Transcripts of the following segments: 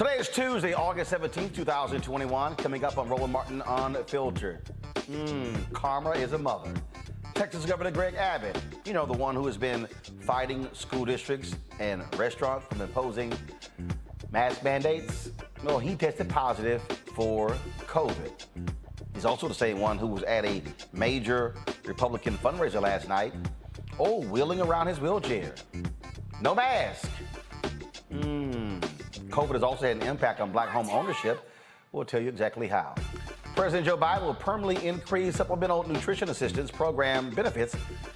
Today is Tuesday, August 17th, 2021. Coming up on Roland Martin Unfiltered. Karma is a mother. Texas Governor Greg Abbott, you know, the one who has been fighting school districts and restaurants from imposing mask mandates. Well, he tested positive for COVID. He's also the same one who was at a major Republican fundraiser last night, wheeling around his wheelchair. No mask. COVID has also had an impact on black home ownership. We'll tell you exactly how. President Joe Biden will permanently increase supplemental nutrition assistance program benefits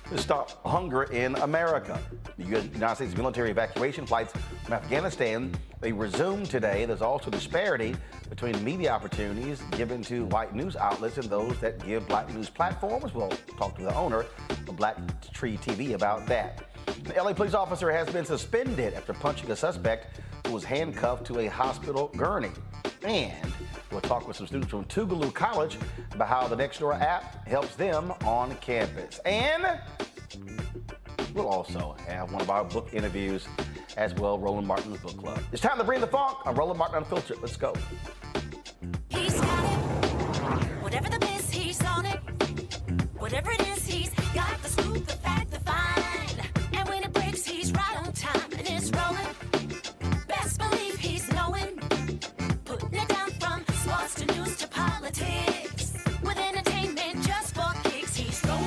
to stop hunger in America. The United States military evacuation flights from Afghanistan, they resumed today. There's also disparity between media opportunities given to white news outlets and those that give black news platforms. We'll talk to the owner of Black Tree TV about that. An LA police officer has been suspended after punching a suspect who was handcuffed to a hospital gurney. And we'll talk with some students from Tougaloo College about how the Nextdoor app helps them on campus. And we'll also have one of our book interviews as well, Roland Martin's Book Club. It's time to bring the funk on Roland Martin Unfiltered. Let's go. He's got it. Whatever the miss, he's on it. Whatever it is, he's got the scoop, the fact, the find. And when it breaks, he's right on time. And it's rolling. Best believe he's knowing. Putting it down from sports to news to politics. With entertainment just for kicks, he's rolling.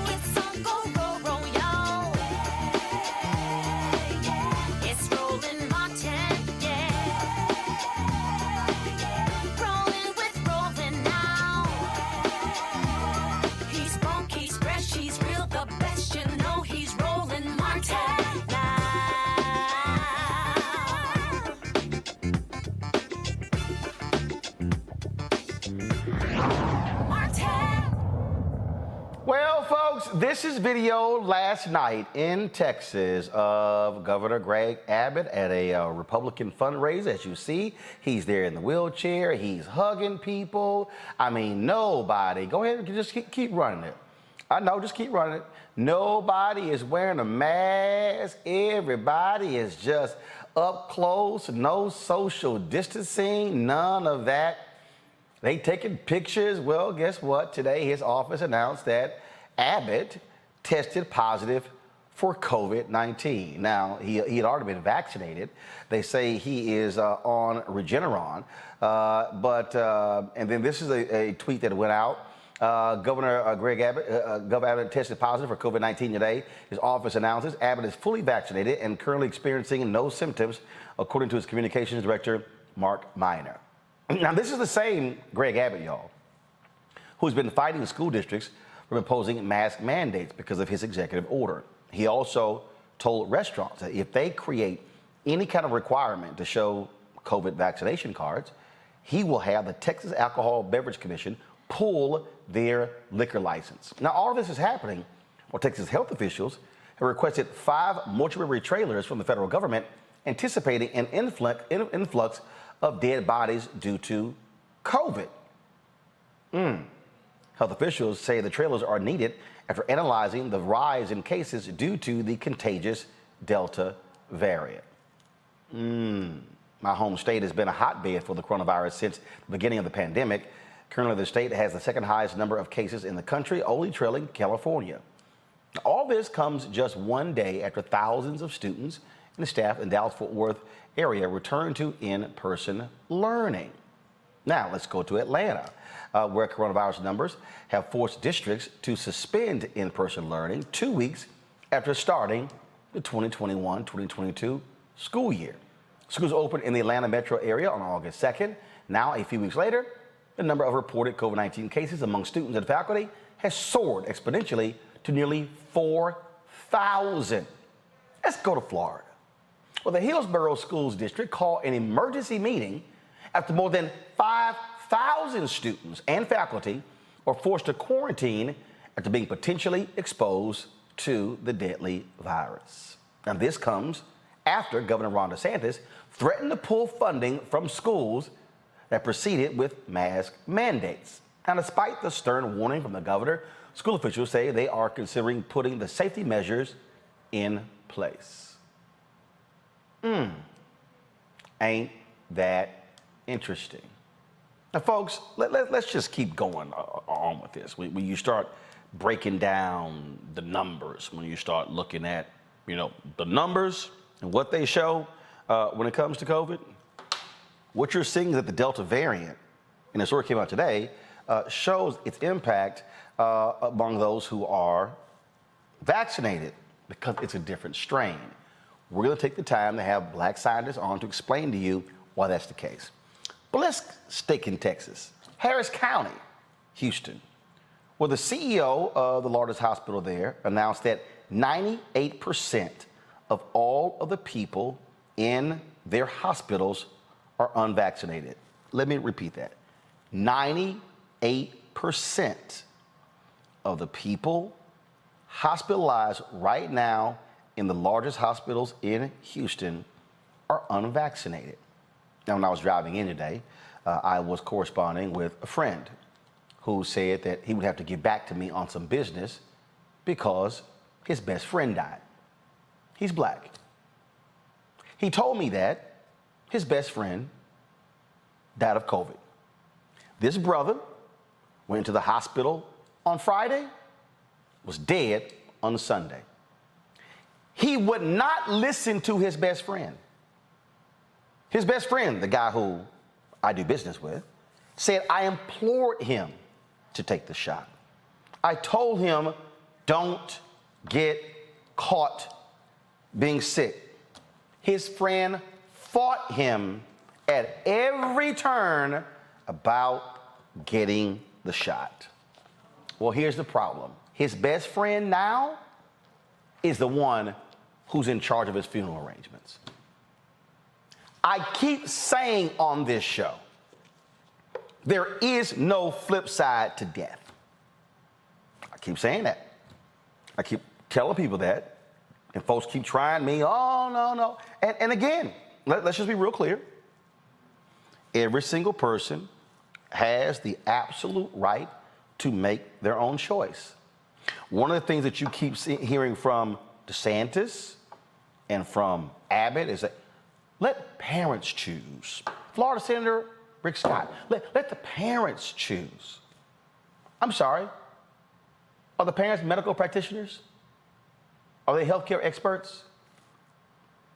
It's on Go, roll, y'all. It's Roland Martin, Rolling with Roland now. He's funk, he's fresh, he's real, the best, you know he's Roland Martin. Well, folks, this is video last night in Texas of Governor Greg Abbott at a Republican fundraiser. As you see, he's there in the wheelchair. He's hugging people. I mean, nobody. Go ahead and just keep running it. I know, just keep running it. Nobody is wearing a mask. Everybody is just up close. No social distancing. None of that. They taking pictures. Well, guess what? Today, his office announced that Abbott tested positive for COVID-19. Now, he had already been vaccinated. They say he is on Regeneron. And then this is a tweet that went out. Governor Greg Abbott, Gov Abbott tested positive for COVID-19 today. His office announces Abbott is fully vaccinated and currently experiencing no symptoms, according to his communications director, Mark Miner. Now, this is the same Greg Abbott, y'all, who's been fighting school districts from imposing mask mandates because of his executive order. He also told restaurants that if they create any kind of requirement to show COVID vaccination cards, he will have the Texas Alcohol Beverage Commission pull their liquor license. Now, all of this is happening while Texas health officials have requested 5 mortuary trailers from the federal government, anticipating an influx of dead bodies due to COVID. Health officials say the trailers are needed after analyzing the rise in cases due to the contagious Delta variant. My home state has been a hotbed for the coronavirus since the beginning of the pandemic. Currently, the state has the second highest number of cases in the country, only trailing California. All this comes just one day after thousands of students and staff in Dallas-Fort Worth area return to in-person learning. Now, let's go to Atlanta, where coronavirus numbers have forced districts to suspend in-person learning 2 weeks after starting the 2021-2022 school year. Schools opened in the Atlanta metro area on August 2nd. Now, a few weeks later, the number of reported COVID-19 cases among students and faculty has soared exponentially to nearly 4,000. Let's go to Florida. Well, the Hillsborough Schools District called an emergency meeting after more than 5,000 students and faculty were forced to quarantine after being potentially exposed to the deadly virus. Now, this comes after Governor Ron DeSantis threatened to pull funding from schools that proceeded with mask mandates. Now, despite the stern warning from the governor, school officials say they are considering putting the safety measures in place. Ain't that interesting? Now, folks, let's just keep going on with this. When you start breaking down the numbers, when you start looking at, the numbers and what they show when it comes to COVID, what you're seeing is that the Delta variant, and the story came out today, shows its impact among those who are vaccinated because it's a different strain. We're going to take the time to have black scientists on to explain to you why that's the case. But let's stick in Texas. Harris County, Houston, where the CEO of the largest hospital there announced that 98% of all of the people in their hospitals are unvaccinated. Let me repeat that. 98% of the people hospitalized right now in the largest hospitals in Houston are unvaccinated. Now, when I was driving in today, I was corresponding with a friend who said that he would have to get back to me on some business because his best friend died. He's black. He told me that his best friend died of COVID. This brother went to the hospital on Friday, was dead on Sunday. He would not listen to his best friend. His best friend, the guy who I do business with, said, I implored him to take the shot. I told him, don't get caught being sick. His friend fought him at every turn about getting the shot. Well, here's the problem. His best friend now is the one who's in charge of his funeral arrangements. I keep saying on this show, there is no flip side to death. I keep saying that. I keep telling people that, and folks keep trying me, oh, no. And again, let's just be real clear. Every single person has the absolute right to make their own choice. One of the things that you keep hearing from DeSantis and from Abbott is that let parents choose. Florida Senator Rick Scott, let the parents choose. I'm sorry. Are the parents medical practitioners? Are they healthcare experts?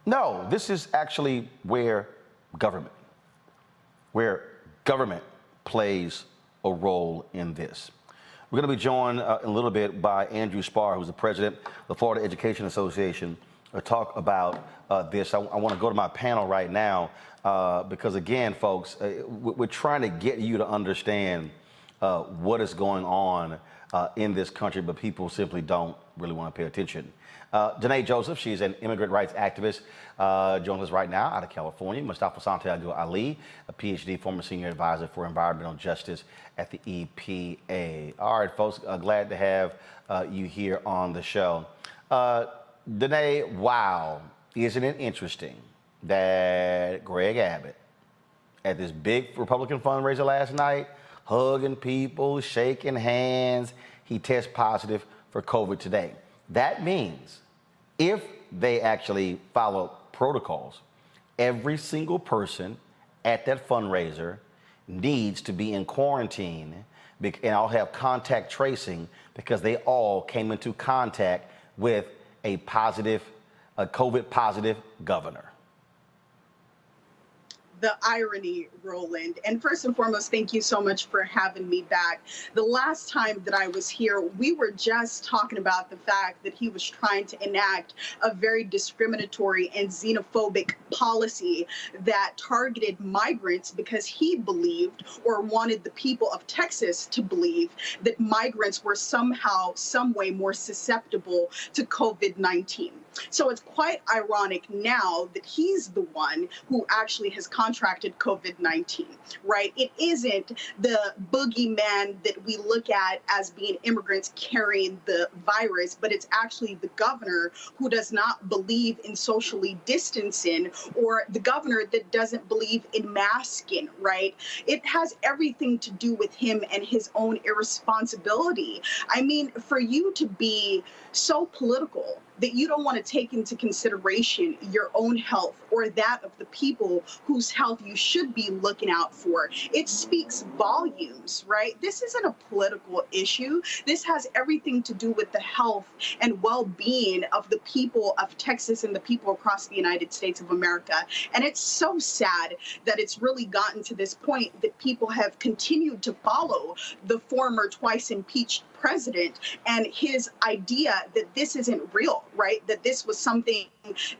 No, this is actually where government plays a role in this. We're going to be joined in a little bit by Andrew Spar, who's the president of the Florida Education Association, to talk about this. I want to go to my panel right now because, again, folks, we're trying to get you to understand what is going on in this country, but people simply don't really want to pay attention. Danae Joseph, she's an immigrant rights activist, joins us right now out of California. Mustafa Santiago Ali, a PhD, former senior advisor for environmental justice at the EPA. All right, folks, glad to have you here on the show. Danae, wow, isn't it interesting that Greg Abbott, at this big Republican fundraiser last night, hugging people, shaking hands, he tests positive for COVID today. That means if they actually follow protocols, every single person at that fundraiser needs to be in quarantine and I'll have contact tracing because they all came into contact with a COVID positive governor. The irony, Roland. And first and foremost, thank you so much for having me back. The last time that I was here, we were just talking about the fact that he was trying to enact a very discriminatory and xenophobic policy that targeted migrants because he believed or wanted the people of Texas to believe that migrants were somehow, some way more susceptible to COVID-19. So it's quite ironic now that he's the one who actually has contracted COVID-19, right? It isn't the boogeyman that we look at as being immigrants carrying the virus, but it's actually the governor who does not believe in socially distancing or the governor that doesn't believe in masking, right? It has everything to do with him and his own irresponsibility. I mean, for you to be so political that you don't want to take into consideration your own health or that of the people whose health you should be looking out for. It speaks volumes, right? This isn't a political issue. This has everything to do with the health and well-being of the people of Texas and the people across the United States of America. And it's so sad that it's really gotten to this point that people have continued to follow the former twice impeached president and his idea that this isn't real, right? That this was something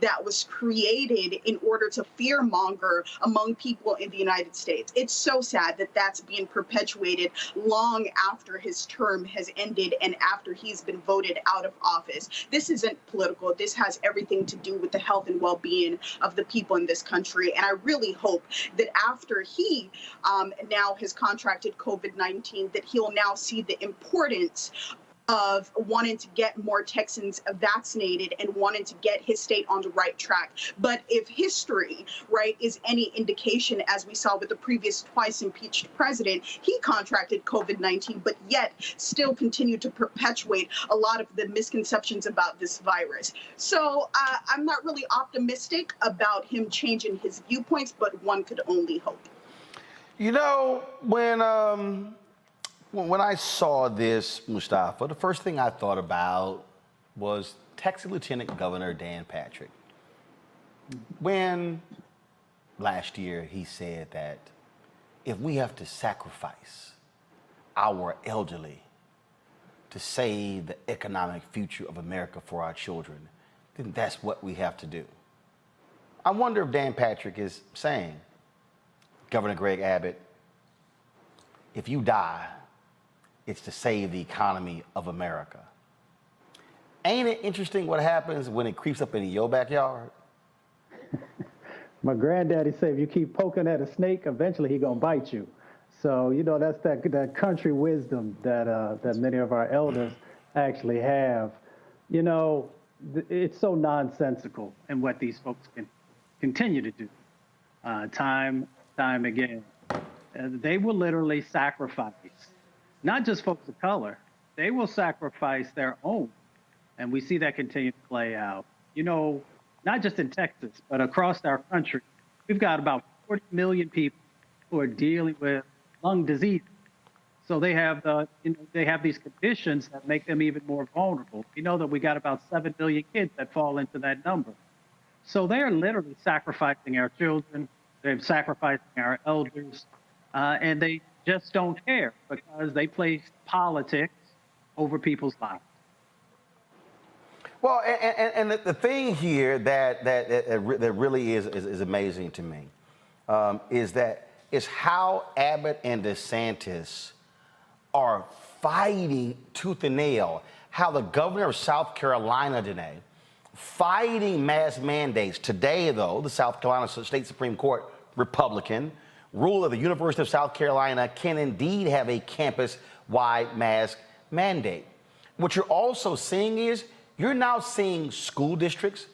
that was created in order to fearmonger among people in the United States. It's so sad that that's being perpetuated long after his term has ended and after he's been voted out of office. This isn't political. This has everything to do with the health and well-being of the people in this country. And I really hope that after he now has contracted COVID-19, that he'll now see the importance of wanting to get more Texans vaccinated and wanting to get his state on the right track. But if history, right, is any indication, as we saw with the previous twice impeached president, he contracted COVID-19, but yet still continued to perpetuate a lot of the misconceptions about this virus. So I'm not really optimistic about him changing his viewpoints, but one could only hope. You know, when I saw this, Mustafa, the first thing I thought about was Texas Lieutenant Governor Dan Patrick. When last year he said that if we have to sacrifice our elderly to save the economic future of America for our children, then that's what we have to do. I wonder if Dan Patrick is saying, Governor Greg Abbott, if you die, it's to save the economy of America. Ain't it interesting what happens when it creeps up into your backyard? My granddaddy said, if you keep poking at a snake, eventually he gonna bite you. So, you know, that's that country wisdom that many of our elders actually have. You know, it's so nonsensical in what these folks can continue to do time again. They will literally sacrifice, not just folks of color, they will sacrifice their own. And we see that continue to play out. You know, not just in Texas, but across our country, we've got about 40 million people who are dealing with lung disease. So they have they have these conditions that make them even more vulnerable. We know that we got about 7 million kids that fall into that number. So they're literally sacrificing our children, they're sacrificing our elders, and they just don't care because they place politics over people's lives. Well, and the thing here that really is amazing to me is how Abbott and DeSantis are fighting tooth and nail. How the governor of South Carolina today fighting mask mandates. Today, though, the South Carolina State Supreme Court Republican ruled that the University of South Carolina can indeed have a campus-wide mask mandate. What you're also seeing is you're now seeing school districts,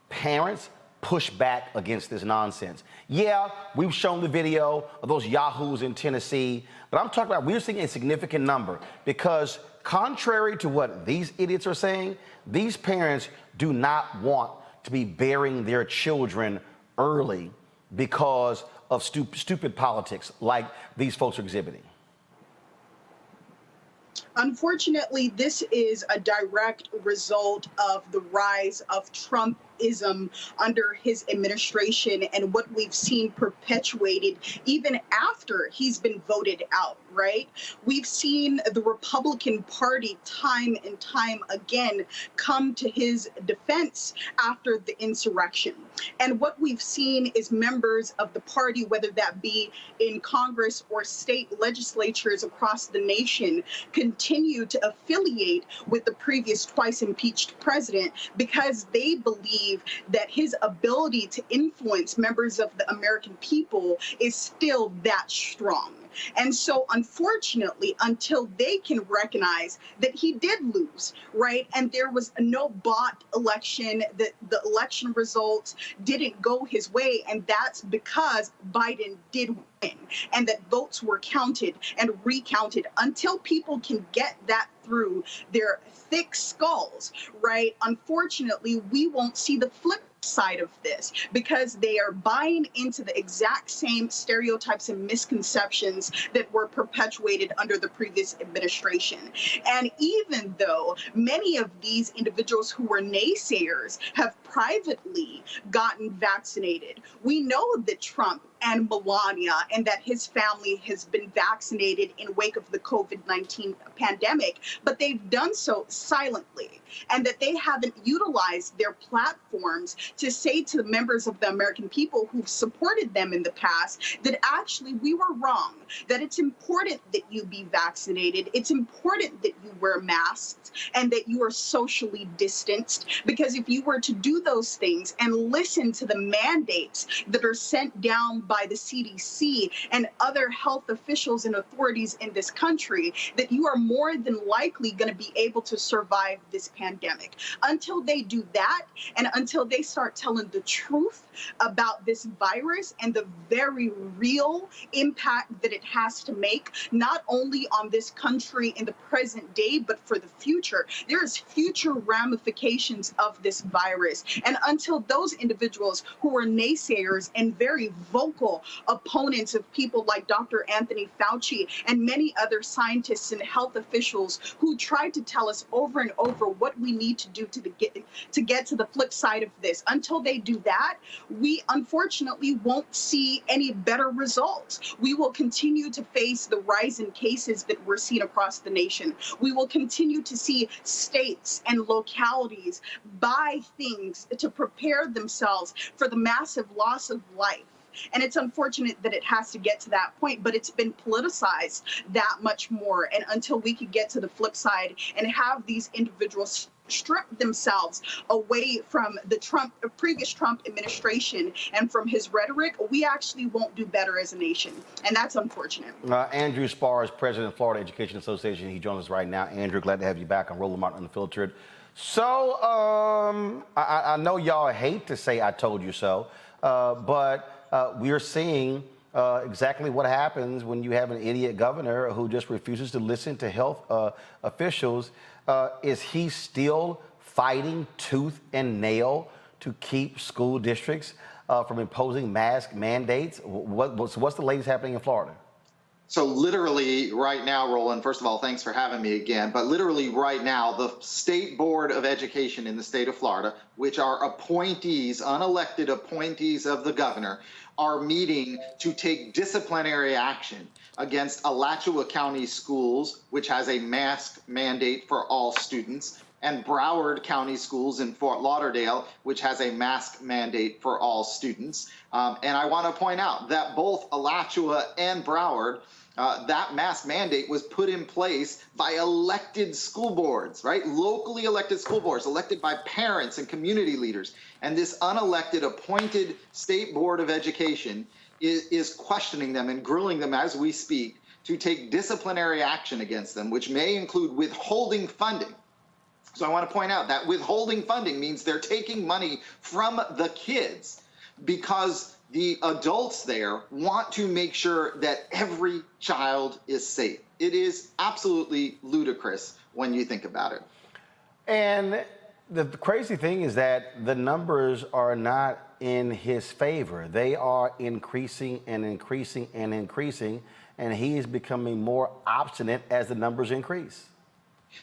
parents push back against this nonsense. Yeah, we've shown the video of those yahoos in Tennessee, but I'm talking about we're seeing a significant number because contrary to what these idiots are saying, these parents do not want to be burying their children early because of stupid politics like these folks are exhibiting. Unfortunately, this is a direct result of the rise of Trumpism under his administration and what we've seen perpetuated even after he's been voted out, right? We've seen the Republican Party time and time again come to his defense after the insurrection. And what we've seen is members of the party, whether that be in Congress or state legislatures across the nation, continue to affiliate with the previous twice impeached president because they believe that his ability to influence members of the American people is still that strong. And so, unfortunately, until they can recognize that he did lose, right, and there was no bought election, that the election results didn't go his way, and that's because Biden did win, and that votes were counted and recounted. Until people can get that through their thick skulls, right, unfortunately, we won't see the flip side of this, because they are buying into the exact same stereotypes and misconceptions that were perpetuated under the previous administration. And even though many of these individuals who were naysayers have privately gotten vaccinated, we know that Trump and Melania and that his family has been vaccinated in wake of the COVID-19 pandemic, but they've done so silently, and that they haven't utilized their platforms to say to the members of the American people who've supported them in the past that actually we were wrong, that it's important that you be vaccinated, it's important that you wear masks, and that you are socially distanced, because if you were to do those things and listen to the mandates that are sent down by the CDC and other health officials and authorities in this country, that you are more than likely going to be able to survive this pandemic. Until they do that, and until they start telling the truth about this virus and the very real impact that it has to make, not only on this country in the present day, but for the future, there's future ramifications of this virus. And until those individuals who are naysayers and very vocal opponents of people like Dr. Anthony Fauci and many other scientists and health officials who tried to tell us over and over what we need to do to get to the flip side of this, until they do that, we unfortunately won't see any better results. We will continue to face the rise in cases that we're seeing across the nation. We will continue to see states and localities buy things to prepare themselves for the massive loss of life. And it's unfortunate that it has to get to that point, but it's been politicized that much more. And until we could get to the flip side and have these individuals strip themselves away from the previous Trump administration and from his rhetoric, we actually won't do better as a nation. And that's unfortunate. Andrew Spars, president of Florida Education Association. He joins us right now. Andrew, glad to have you back on Roland Martin Unfiltered. So I know y'all hate to say I told you so, but we are seeing exactly what happens when you have an idiot governor who just refuses to listen to health officials. Is he still fighting tooth and nail to keep school districts from imposing mask mandates? What's the latest happening in Florida? So literally right now, Roland, first of all, thanks for having me again. But literally right now, the State Board of Education in the state of Florida, which are appointees, unelected appointees of the governor, are meeting to take disciplinary action against Alachua County Schools, which has a mask mandate for all students, and Broward County Schools in Fort Lauderdale, which has a mask mandate for all students. And I want to point out that both Alachua and Broward, that mask mandate was put in place by elected school boards, right? Locally elected school boards, elected by parents and community leaders. And this unelected, appointed State Board of Education is questioning them and grilling them as we speak to take disciplinary action against them, which may include withholding funding. So I want to point out that withholding funding means they're taking money from the kids because the adults there want to make sure that every child is safe. It is absolutely ludicrous when you think about it. And the crazy thing is that the numbers are not in his favor. They are increasing and increasing and increasing, and he is becoming more obstinate as the numbers increase.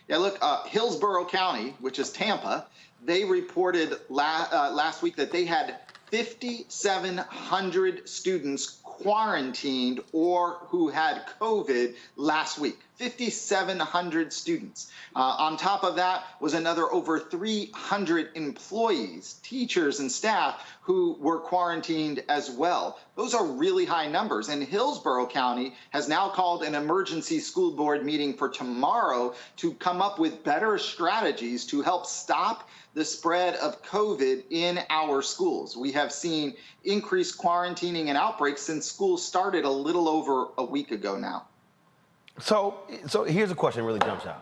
Yeah, look, Hillsborough County, which is Tampa, they reported last week that they had 5,700 students quarantined or who had COVID last week. 5,700 students. On top of that was another over 300 employees, teachers and staff who were quarantined as well. Those are really high numbers. And Hillsborough County has now called an emergency school board meeting for tomorrow to come up with better strategies to help stop the spread of COVID in our schools. We have seen increased quarantining and outbreaks since school started a little over a week ago now. So here's a question that really jumps out.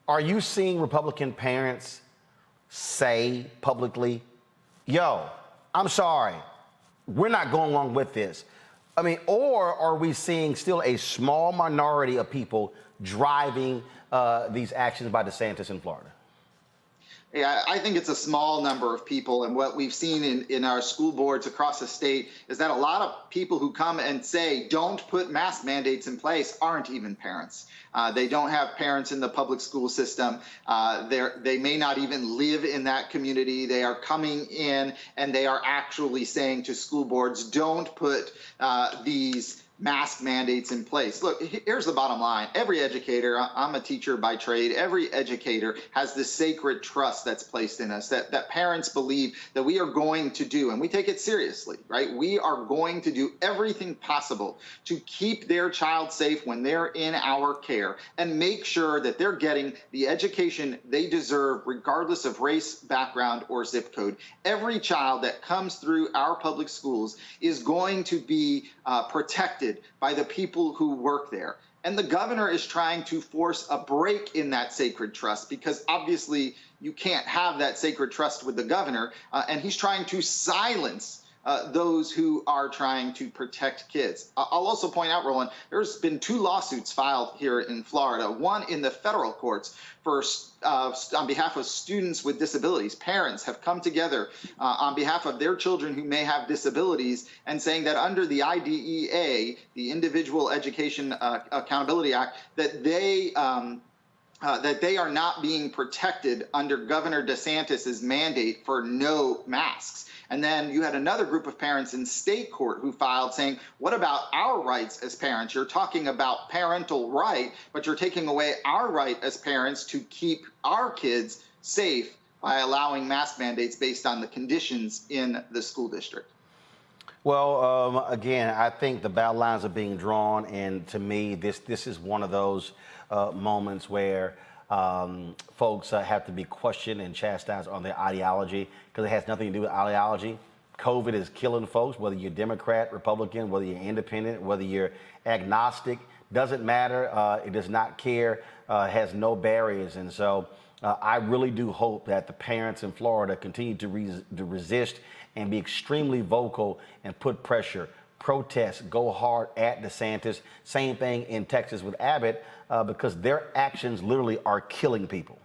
Are you seeing Republican parents say publicly, yo, I'm sorry, we're not going along with this? I mean, or are we seeing still a small minority of people driving these actions by DeSantis in Florida? Yeah, I think it's a small number of people. And what we've seen in our school boards across the state is that a lot of people who come and say don't put mask mandates in place aren't even parents. They don't have parents in the public school system. They may not even live in that community. They are coming in and they are actually saying to school boards, don't put these mask mandates in place. Look, here's the bottom line. Every educator, I'm a teacher by trade, every educator has this sacred trust that's placed in us that parents believe that we are going to do, and we take it seriously, right? We are going to do everything possible to keep their child safe when they're in our care and make sure that they're getting the education they deserve regardless of race, background, or zip code. Every child that comes through our public schools is going to be protected by the people who work there. And the governor is trying to force a break in that sacred trust because obviously you can't have that sacred trust with the governor. And he's trying to silence those who are trying to protect kids. I'll also point out, Roland, there's been 2 lawsuits filed here in Florida, one in the federal courts for on behalf of students with disabilities. Parents have come together on behalf of their children who may have disabilities and saying that under the IDEA, the Individual Education Accountability Act, that they are not being protected under Governor DeSantis's mandate for no masks. And then you had another group of parents in state court who filed saying, what about our rights as parents? You're talking about parental right, but you're taking away our right as parents to keep our kids safe by allowing mask mandates based on the conditions in the school district. Well, again, I think the battle lines are being drawn, and to me, this is one of those moments where folks have to be questioned and chastised on their ideology because it has nothing to do with ideology. COVID is killing folks, whether you're Democrat, Republican, whether you're independent, whether you're agnostic, doesn't matter. It does not care, has no barriers. And so I really do hope that the parents in Florida continue to resist and be extremely vocal and put pressure, protest, go hard at DeSantis. Same thing in Texas with Abbott, because their actions literally are killing people.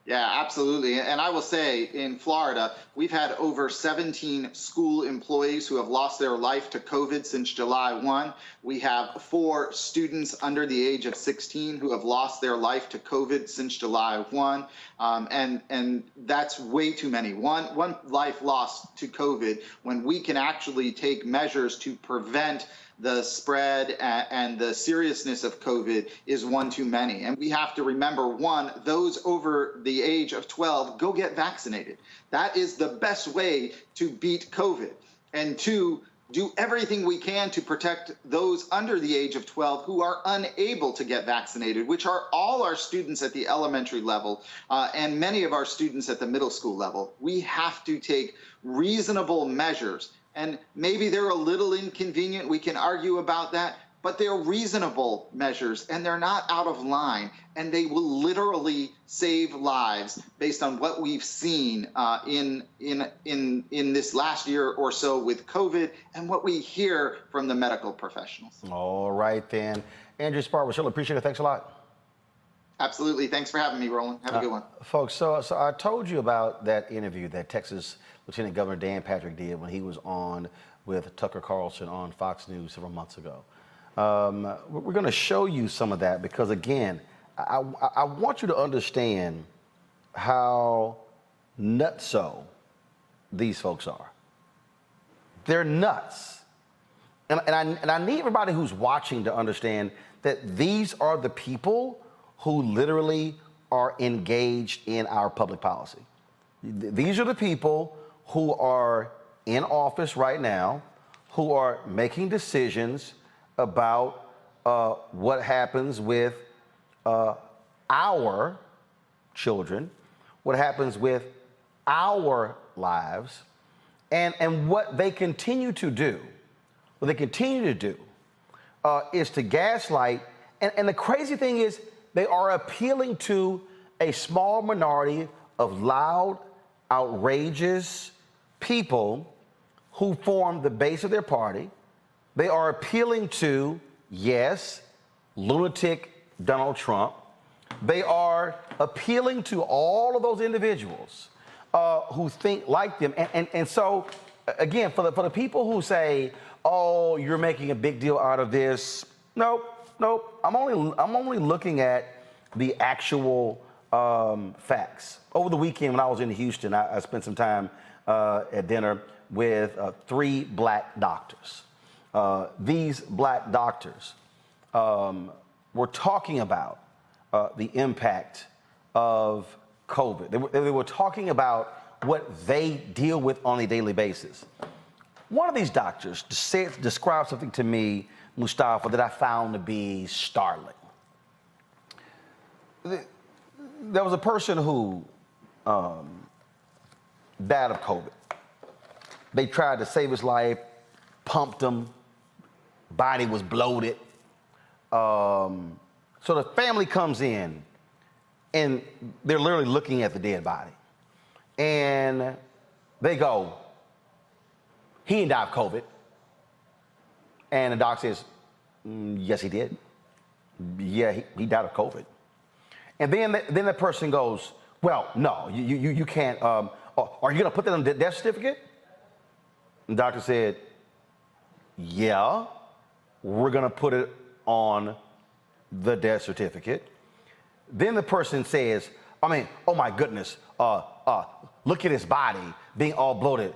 Yeah, absolutely. And I will say in Florida, we've had over 17 school employees who have lost their life to COVID since July 1. We have 4 students under the age of 16 who have lost their life to COVID since July 1. And that's way too many. One life lost to COVID when we can actually take measures to prevent the spread and the seriousness of COVID is one too many. And we have to remember, 1, those over the age of 12, go get vaccinated. That is the best way to beat COVID. And 2, do everything we can to protect those under the age of 12 who are unable to get vaccinated, which are all our students at the elementary level and many of our students at the middle school level. We have to take reasonable measures. And maybe they're a little inconvenient. We can argue about that, but they're reasonable measures and they're not out of line. And they will literally save lives based on what we've seen in this last year or so with COVID and what we hear from the medical professionals. All right, then. Andrew Sparrow, appreciate it. Thanks a lot. Absolutely. Thanks for having me, Roland. Have a good one. Folks, so I told you about that interview that Texas Lieutenant Governor Dan Patrick did when he was on with Tucker Carlson on Fox News several months ago. We're going to show you some of that because, again, I want you to understand how nutso these folks are. They're nuts. And I need everybody who's watching to understand that these are the people who literally are engaged in our public policy. These are the people who are in office right now, who are making decisions about what happens with our children, what happens with our lives, and what they continue to do. What they continue to do is to gaslight. And the crazy thing is, they are appealing to a small minority of loud, outrageous people who form the base of their party. They are appealing to, yes, lunatic Donald Trump. They are appealing to all of those individuals who think like them. And so, again, for the people who say, oh, you're making a big deal out of this, nope. I'm only looking at the actual facts. Over the weekend when I was in Houston, I spent some time at dinner with 3 black doctors. These black doctors were talking about the impact of COVID. They were talking about what they deal with on a daily basis. One of these doctors described something to me, Mustafa, that I found to be startling. There was a person who died of COVID. They tried to save his life, pumped him, body was bloated. So the family comes in and they're literally looking at the dead body. And they go, he didn't die of COVID. And the doc says, yes, he did. Yeah, he died of COVID. And then the person goes, well, no, you can't. Are you going to put that on the death certificate? And the doctor said, yeah, we're going to put it on the death certificate. Then the person says, oh my goodness, look at his body being all bloated.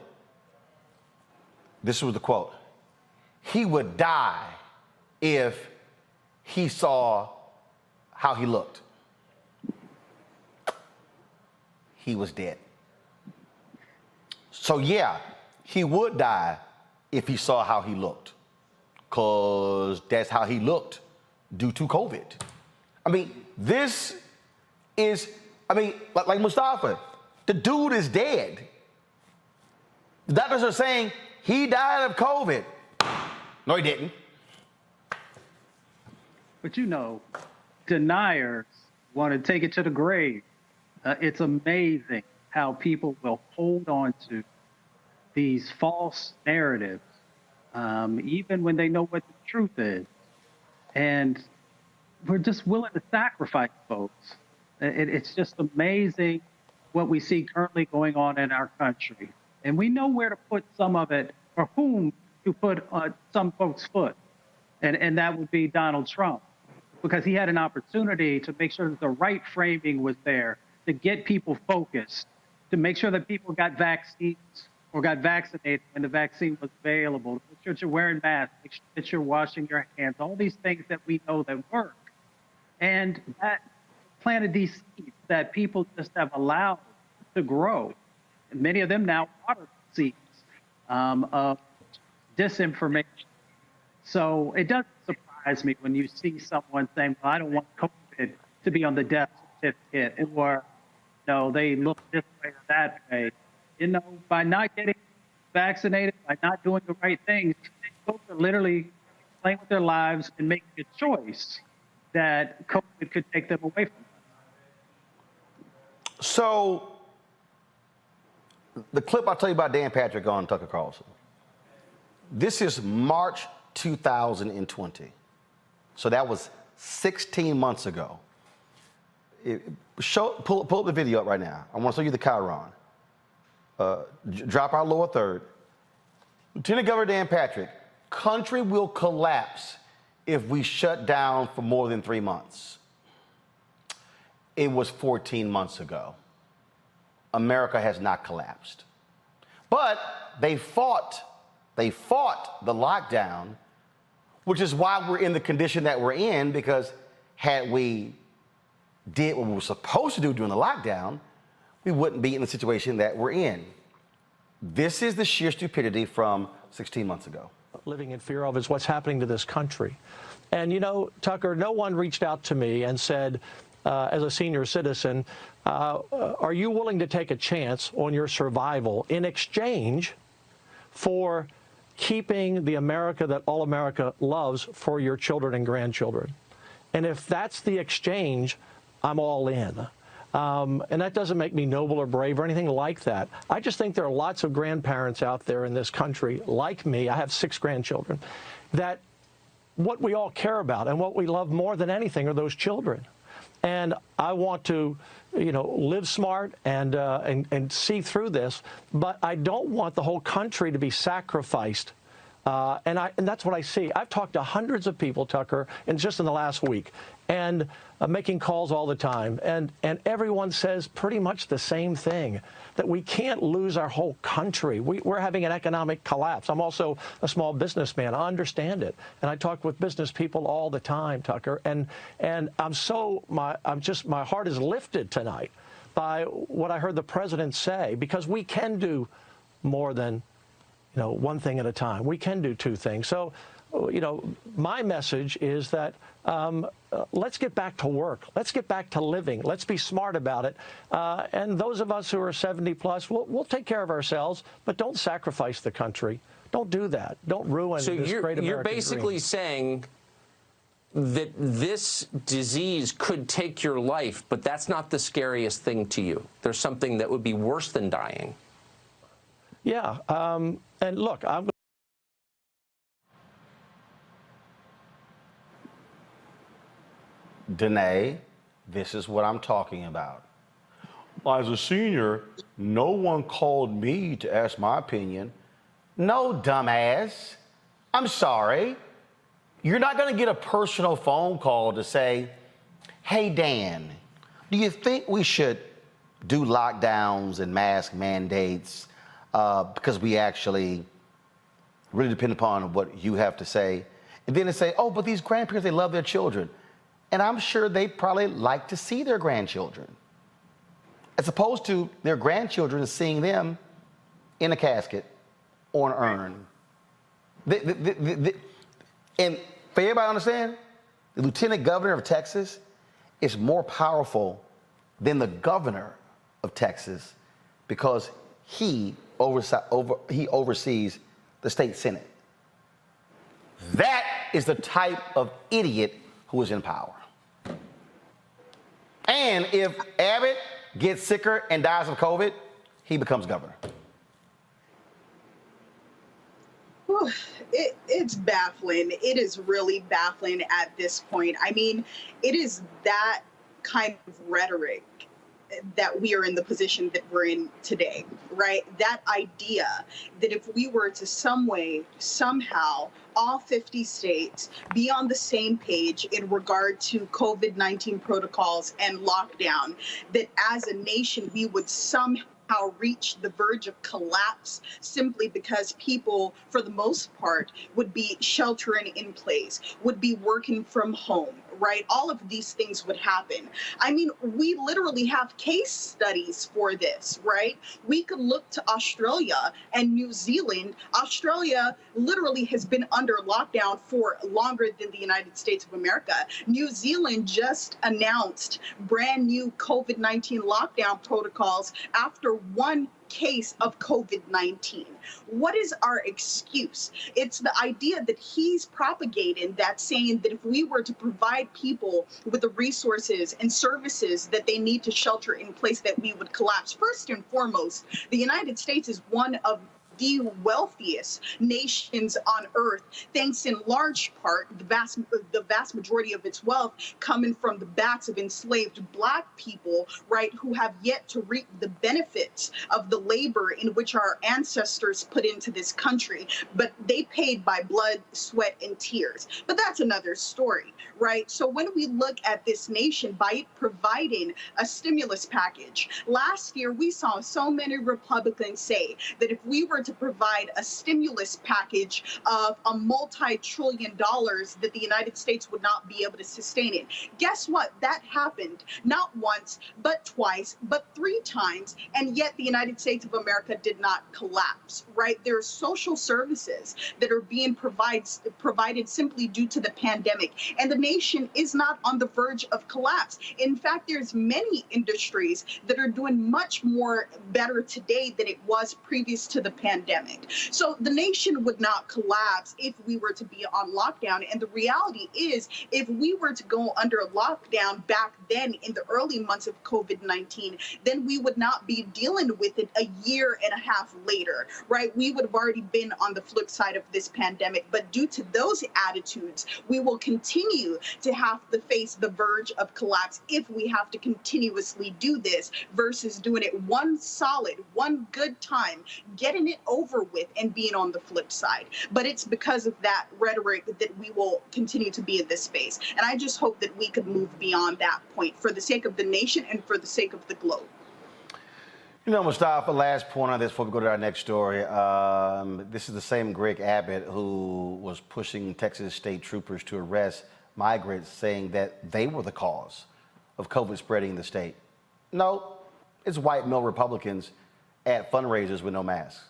This was the quote. He would die if he saw how he looked. He was dead. So yeah, he would die if he saw how he looked, because that's how he looked due to COVID. This is, like Mustafa, the dude is dead. The doctors are saying he died of COVID. No, he didn't. But deniers want to take it to the grave. It's amazing how people will hold on to these false narratives, even when they know what the truth is. And we're just willing to sacrifice folks. It's just amazing what we see currently going on in our country. And we know where to put some of it, or whom to put on some folks' foot. And that would be Donald Trump, because he had an opportunity to make sure that the right framing was there to get people focused, to make sure that people got vaccines or got vaccinated when the vaccine was available, make sure that you're wearing masks, make sure that you're washing your hands, all these things that we know that work. And that planted these seeds that people just have allowed to grow. And many of them now water seeds of disinformation. So it doesn't surprise me when you see someone saying, well, I don't want COVID to be on the death certificate, or they look this way or that way. By not getting vaccinated, by not doing the right things, folks are literally playing with their lives and making a choice that COVID could take them away from them. So the clip I'll tell you about Dan Patrick on Tucker Carlson. This is March 2020. So that was 16 months ago. Pull up the video up right now. I want to show you the Chiron. Drop our lower third. Lieutenant Governor Dan Patrick, country will collapse if we shut down for more than 3 months. It was 14 months ago. America has not collapsed. But they fought the lockdown which is why we're in the condition that we're in, because had we did what we were supposed to do during the lockdown, we wouldn't be in the situation that we're in. This is the sheer stupidity from 16 months ago. Living in fear of is what's happening to this country. And, you know, Tucker, no one reached out to me and said, as a senior citizen, are you willing to take a chance on your survival in exchange for keeping the America that all America loves for your children and grandchildren? And if that's the exchange, I'm all in. And that doesn't make me noble or brave or anything like that. I just think there are lots of grandparents out there in this country, like me, I have 6 grandchildren, that what we all care about and what we love more than anything are those children. And I want to, you know, live smart and see through this, but I don't want the whole country to be sacrificed. And that's what I see. I've talked to hundreds of people, Tucker, and just in the last week, and making calls all the time. And everyone says pretty much the same thing, that we can't lose our whole country. We're having an economic collapse. I'm also a small businessman. I understand it. And I talk with business people all the time, Tucker. And my heart is lifted tonight by what I heard the president say, because we can do more than, you know, one thing at a time. We can do 2 things. So, you know, my message is that let's get back to work. Let's get back to living. Let's be smart about it. And those of us who are 70 plus, we'll take care of ourselves, but don't sacrifice the country. Don't do that. Don't ruin this great American dream. You're basically saying that this disease could take your life, but that's not the scariest thing to you. There's something that would be worse than dying. Yeah. And look, Danae, this is what I'm talking about. As a senior, no one called me to ask my opinion. No, dumbass. I'm sorry. You're not going to get a personal phone call to say, hey, Dan, do you think we should do lockdowns and mask mandates because we actually really depend upon what you have to say? And then they say, oh, but these grandparents, they love their children. And I'm sure they probably like to see their grandchildren, as opposed to their grandchildren seeing them in a casket or an urn. And for everybody to understand, the lieutenant governor of Texas is more powerful than the governor of Texas, because he oversees the state senate. That is the type of idiot who is in power. And if Abbott gets sicker and dies of COVID, he becomes governor. It's baffling. It is really baffling at this point. I mean, it is that kind of rhetoric that we are in the position that we're in today, right? That idea that if we were to some way, somehow, all 50 states be on the same page in regard to COVID-19 protocols and lockdown, that as a nation, we would somehow reach the verge of collapse simply because people, for the most part, would be sheltering in place, would be working from home, right? All of these things would happen. I mean, we literally have case studies for this, right? We could look to Australia and New Zealand. Australia literally has been under lockdown for longer than the United States of America. New Zealand just announced brand new COVID-19 lockdown protocols after one case of COVID-19. What is our excuse? It's the idea that he's propagating, that saying that if we were to provide people with the resources and services that they need to shelter in place, that we would collapse. First and foremost, the United States is one of the wealthiest nations on earth, thanks in large part the vast majority of its wealth coming from the backs of enslaved Black people, right, who have yet to reap the benefits of the labor in which our ancestors put into this country, but they paid by blood, sweat, and tears. But that's another story, right? So when we look at this nation, by providing a stimulus package, last year we saw so many Republicans say that if we were to to provide a stimulus package of a multi-trillion dollars that the United States would not be able to sustain it. Guess what? That happened not once, but twice, but 3 times, and yet the United States of America did not collapse, right? There are social services that are being provided simply due to the pandemic, and the nation is not on the verge of collapse. In fact, there's many industries that are doing much more better today than it was previous to the pandemic. So the nation would not collapse if we were to be on lockdown. And the reality is, if we were to go under a lockdown back then in the early months of COVID-19, then we would not be dealing with it a year and a half later, right? We would have already been on the flip side of this pandemic. But due to those attitudes, we will continue to have to face the verge of collapse if we have to continuously do this versus doing it one good time, getting it over with and being on the flip side. But it's because of that rhetoric that we will continue to be in this space. And I just hope that we could move beyond that point for the sake of the nation and for the sake of the globe. You know, Mustafa, last point on this before we go to our next story. This is the same Greg Abbott who was pushing Texas state troopers to arrest migrants, saying that they were the cause of COVID spreading in the state. No, it's white male Republicans at fundraisers with no masks.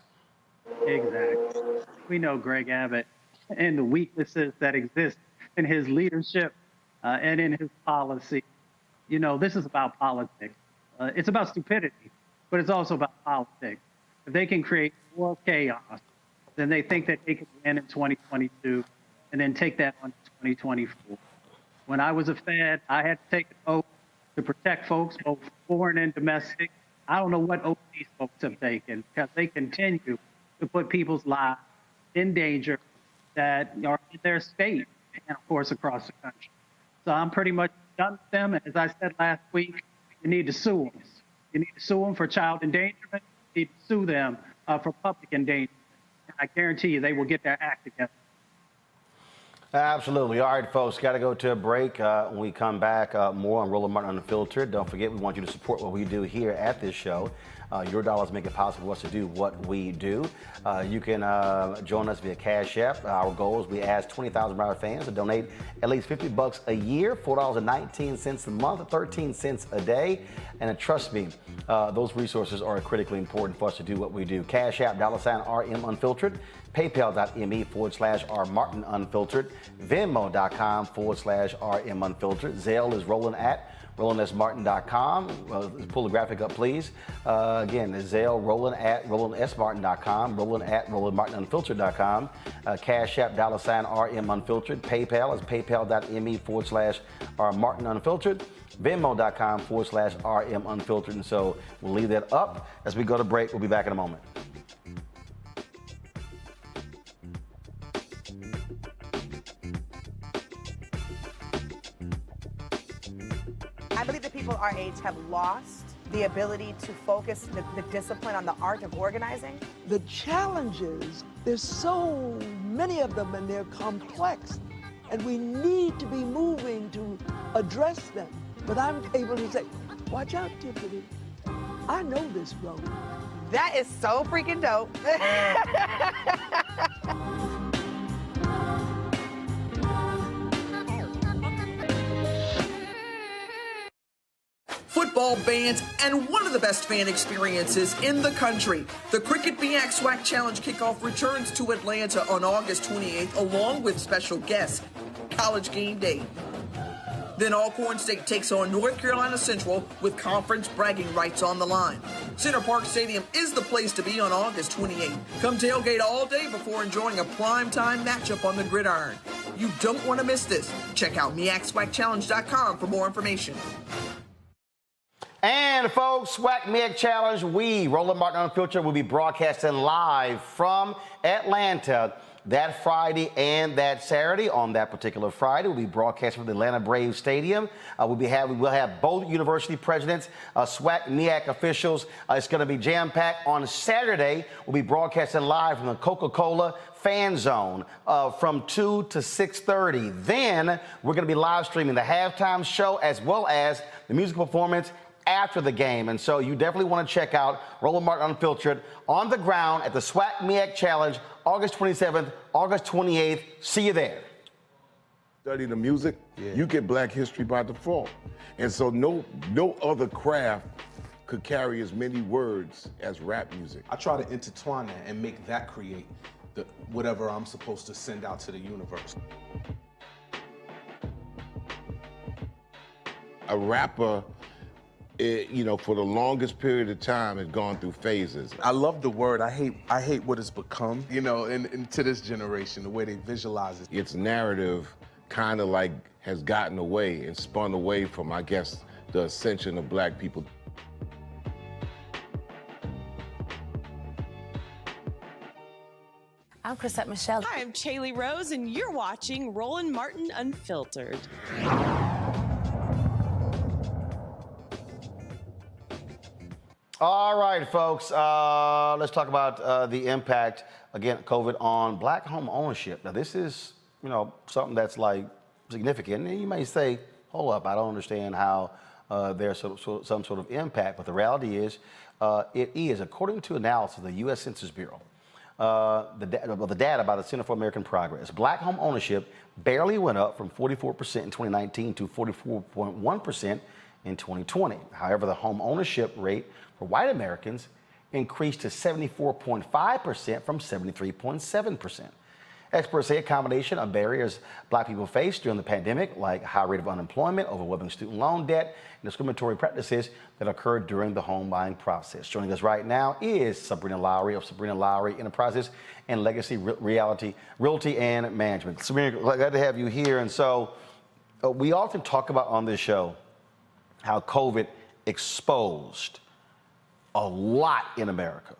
Exactly. We know Greg Abbott and the weaknesses that exist in his leadership and in his policy. You know, this is about politics. It's about stupidity, but it's also about politics. If they can create more chaos, then they think that they can win in 2022 and then take that on 2024. When I was a Fed, I had to take an oath to protect folks, both foreign and domestic. I don't know what oath these folks have taken, because they continue to put people's lives in danger that are in their state and, of course, across the country. So I'm pretty much done with them. And as I said last week, you need to sue them. You need to sue them for child endangerment. You need to sue them for public endangerment. And I guarantee you they will get their act together. Absolutely. All right, folks, got to go to a break. When we come back, more on Roland Martin Unfiltered. Don't forget, we want you to support what we do here at this show. Your dollars make it possible for us to do what we do. You can join us via Cash App. Our goal is we ask 20,000 of our fans to donate at least $50 a year, $4.19 a month, 13 cents a day. And trust me, those resources are critically important for us to do what we do. Cash App, $RM Unfiltered. PayPal.me/R Martin Unfiltered. Venmo.com/RM Unfiltered. Zelle is Roland at RolandSMartin.com. Pull the graphic up, please. Again, Zelle, Roland at RolandSMartin.com. Roland at RolandMartinUnfiltered.com. Cash App, $RM Unfiltered. PayPal is PayPal.me/R Martin Unfiltered. Venmo.com/RM Unfiltered. And so we'll leave that up as we go to break. We'll be back in a moment. I believe that people our age have lost the ability to focus the discipline on the art of organizing. The challenges, there's so many of them and they're complex, and we need to be moving to address them. But I'm able to say, watch out, Tiffany, I know this road. That is so freaking dope. Football bands, and one of the best fan experiences in the country. The Cricket BX SWAC Challenge kickoff returns to Atlanta on August 28th, along with special guests, College Game Day. Then Alcorn State takes on North Carolina Central with conference bragging rights on the line. Center Park Stadium is the place to be on August 28th. Come tailgate all day before enjoying a primetime matchup on the gridiron. You don't want to miss this. Check out MEACSWACChallenge.com for more information. And folks, SWAC MEAC Challenge, Roland Martin Unfiltered, will be broadcasting live from Atlanta that Friday and that Saturday. On that particular Friday, we'll be broadcasting from the Atlanta Braves Stadium. We'll have both university presidents, SWAC MEAC officials. It's going to be jam-packed. On Saturday, we'll be broadcasting live from the Coca-Cola Fan Zone from 2 to 6:30. Then we're going to be live streaming the halftime show as well as the musical performance after the game. And so you definitely want to check out Roland Martin Unfiltered on the ground at the SWAC MEAC Challenge, August 27th, August 28th. See you there. Study the music, you get Black history by default. And so no other craft could carry as many words as rap music. I try to intertwine that and make that create whatever I'm supposed to send out to the universe. A rapper, you know, for the longest period of time has gone through phases. I love the word. I hate what it's become, you know, and to this generation, the way they visualize it. Its narrative kind of like has gotten away and spun away from, I guess, the ascension of Black people. I'm Chrisette Michelle. Hi, I'm Chaley Rose, and you're watching Roland Martin Unfiltered. All right, folks, let's talk about the impact, again, COVID on Black home ownership. Now, this is, you know, something that's like significant. And you may say, hold up, I don't understand how there's some sort of impact. But the reality is, it is, according to analysis of the U.S. Census Bureau, the data by the Center for American Progress, Black home ownership barely went up from 44% in 2019 to 44.1% in 2020. However, the home ownership rate for white Americans increased to 74.5% from 73.7%. Experts say a combination of barriers Black people faced during the pandemic, like high rate of unemployment, overwhelming student loan debt, and discriminatory practices that occurred during the home buying process. Joining us right now is Sabrina Lowry of Sabrina Lowry Enterprises and Legacy Realty and Management. Sabrina, glad to have you here. And so we often talk about on this show how COVID exposed a lot in America.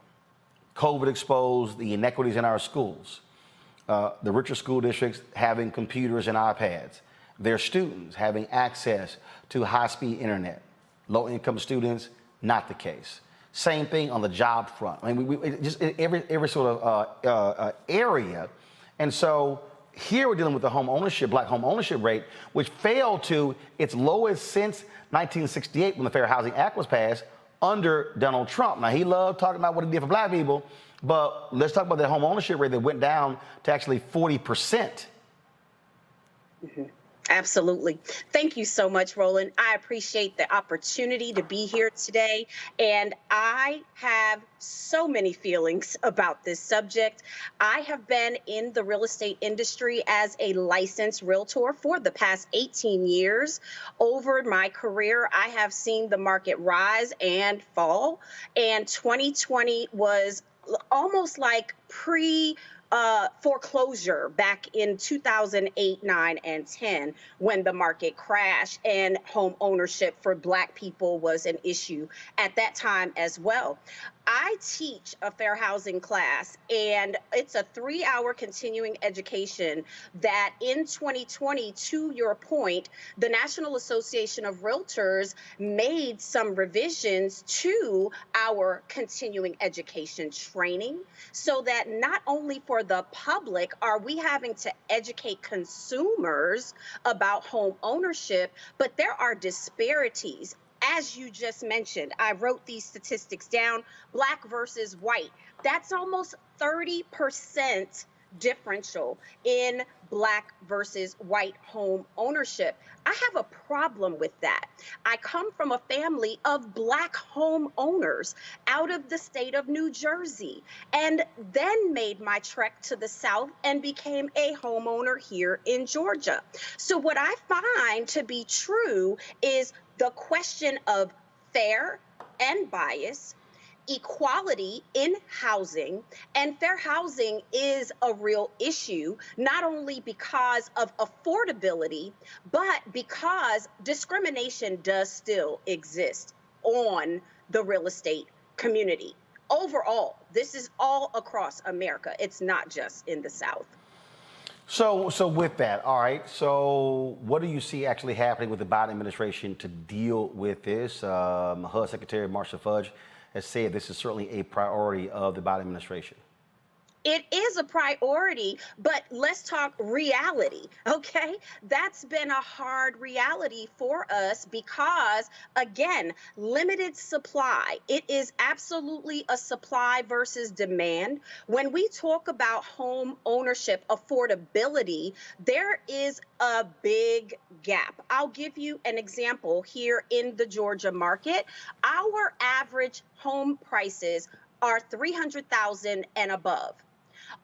COVID exposed the inequities in our schools. The richer school districts having computers and iPads, their students having access to high-speed internet. Low-income students, not the case. Same thing on the job front. I mean, just every sort of area. And so here we're dealing with the home ownership, Black home ownership rate, which fell to its lowest since 1968 when the Fair Housing Act was passed under Donald Trump. Now, he loved talking about what he did for Black people, but let's talk about that home ownership rate that went down to actually 40%. Mm-hmm. Absolutely. Thank you so much, Roland. I appreciate the opportunity to be here today. And I have so many feelings about this subject. I have been in the real estate industry as a licensed realtor for the past 18 years. Over my career, I have seen the market rise and fall. And 2020 was almost like foreclosure back in 2008, 9, and 10 when the market crashed and home ownership for Black people was an issue at that time as well. I teach a fair housing class, and it's a 3-hour continuing education that in 2020, to your point, the National Association of Realtors made some revisions to our continuing education training so that not only for the public are we having to educate consumers about home ownership, but there are disparities. As you just mentioned, I wrote these statistics down, Black versus white. That's almost 30% differential in Black versus white home ownership. I have a problem with that. I come from a family of Black home owners out of the state of New Jersey, and then made my trek to the South and became a homeowner here in Georgia. So what I find to be true is the question of fair and bias, equality in housing, and fair housing is a real issue, not only because of affordability, but because discrimination does still exist on the real estate community. Overall, this is all across America. It's not just in the South. So with that, all right, so what do you see actually happening with the Biden administration to deal with this? HUD Secretary Marcia Fudge has said this is certainly a priority of the Biden administration. It is a priority, but let's talk reality, okay? That's been a hard reality for us because, again, limited supply. It is absolutely a supply versus demand. When we talk about home ownership affordability, there is a big gap. I'll give you an example here in the Georgia market. Our average home prices are $300,000 and above.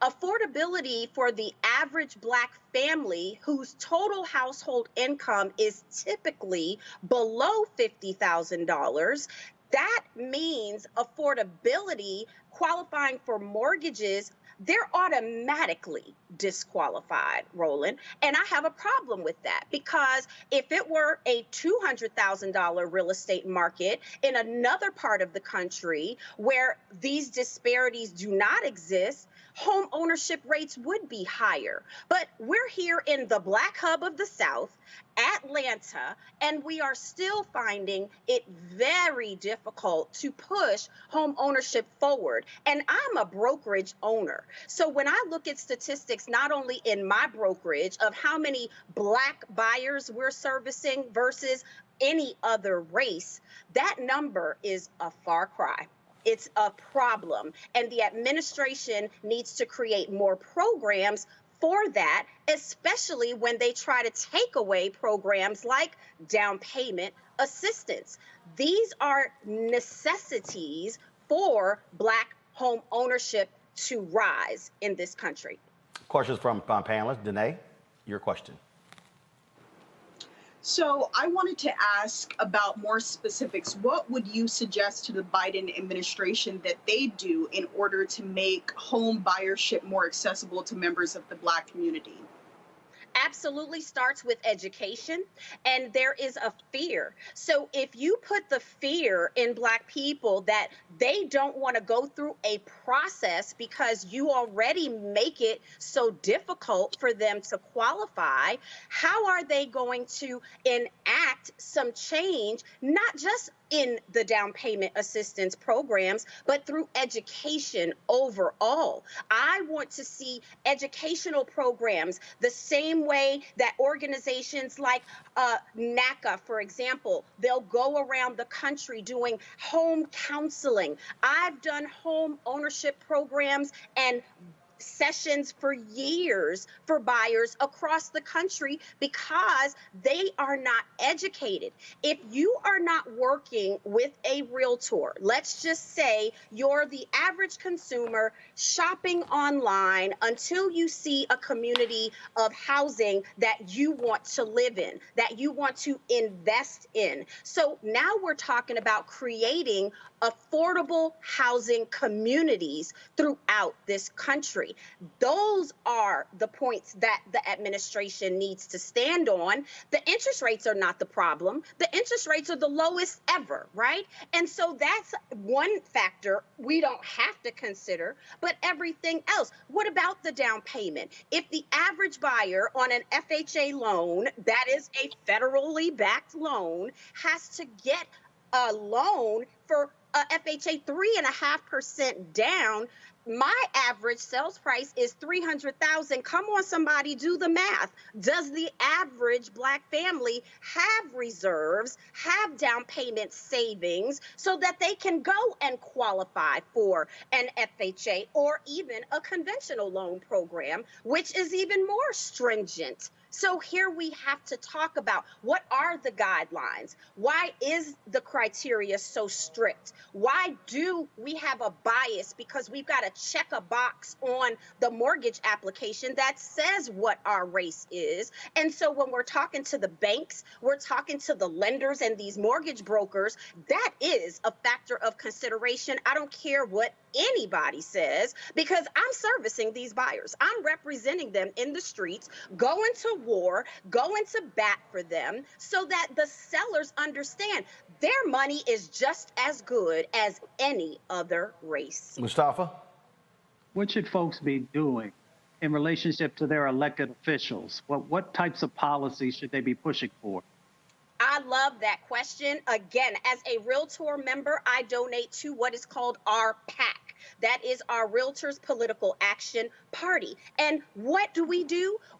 Affordability for the average Black family whose total household income is typically below $50,000, that means affordability qualifying for mortgages, they're automatically disqualified, Roland. And I have a problem with that because if it were a $200,000 real estate market in another part of the country where these disparities do not exist, home ownership rates would be higher. But we're here in the Black hub of the South, Atlanta, and we are still finding it very difficult to push home ownership forward. And I'm a brokerage owner. So when I look at statistics, not only in my brokerage of how many Black buyers we're servicing versus any other race, that number is a far cry. It's a problem. And the administration needs to create more programs for that, especially when they try to take away programs like down payment assistance. These are necessities for Black home ownership to rise in this country. Questions from panelists. Danae, your question. So I wanted to ask about more specifics. What would you suggest to the Biden administration that they do in order to make home buyership more accessible to members of the Black community? Absolutely starts with education, and there is a fear. So if you put the fear in Black people that they don't want to go through a process because you already make it so difficult for them to qualify, how are they going to enact some change, not just in the down payment assistance programs, but through education overall? I want to see educational programs the same way that organizations like NACA, for example, they'll go around the country doing home counseling. I've done home ownership programs and sessions for years for buyers across the country because they are not educated. If you are not working with a realtor, let's just say you're the average consumer shopping online until you see a community of housing that you want to live in, that you want to invest in. So now we're talking about creating affordable housing communities throughout this country. Those are the points that the administration needs to stand on. The interest rates are not the problem. The interest rates are the lowest ever, right? And so that's one factor we don't have to consider, but everything else. What about the down payment? If the average buyer on an FHA loan, that is a federally backed loan, has to get a loan for FHA 3.5% down, my average sales price is $300,000. Come on, somebody, do the math. Does the average Black family have reserves, have down payment savings so that they can go and qualify for an FHA or even a conventional loan program, which is even more stringent? So here we have to talk about what are the guidelines? Why is the criteria so strict? Why do we have a bias? Because we've got to check a box on the mortgage application that says what our race is. And so when we're talking to the banks, we're talking to the lenders and these mortgage brokers, that is a factor of consideration. I don't care what anybody says, because I'm servicing these buyers. I'm representing them in the streets, going to war, going to bat for them so that the sellers understand their money is just as good as any other race. Mustafa? What should folks be doing in relationship to their elected officials? What types of policies should they be pushing for? I love that question. Again, as a Realtor member, I donate to what is called our PAC. That is our Realtors Political Action Party. And what do?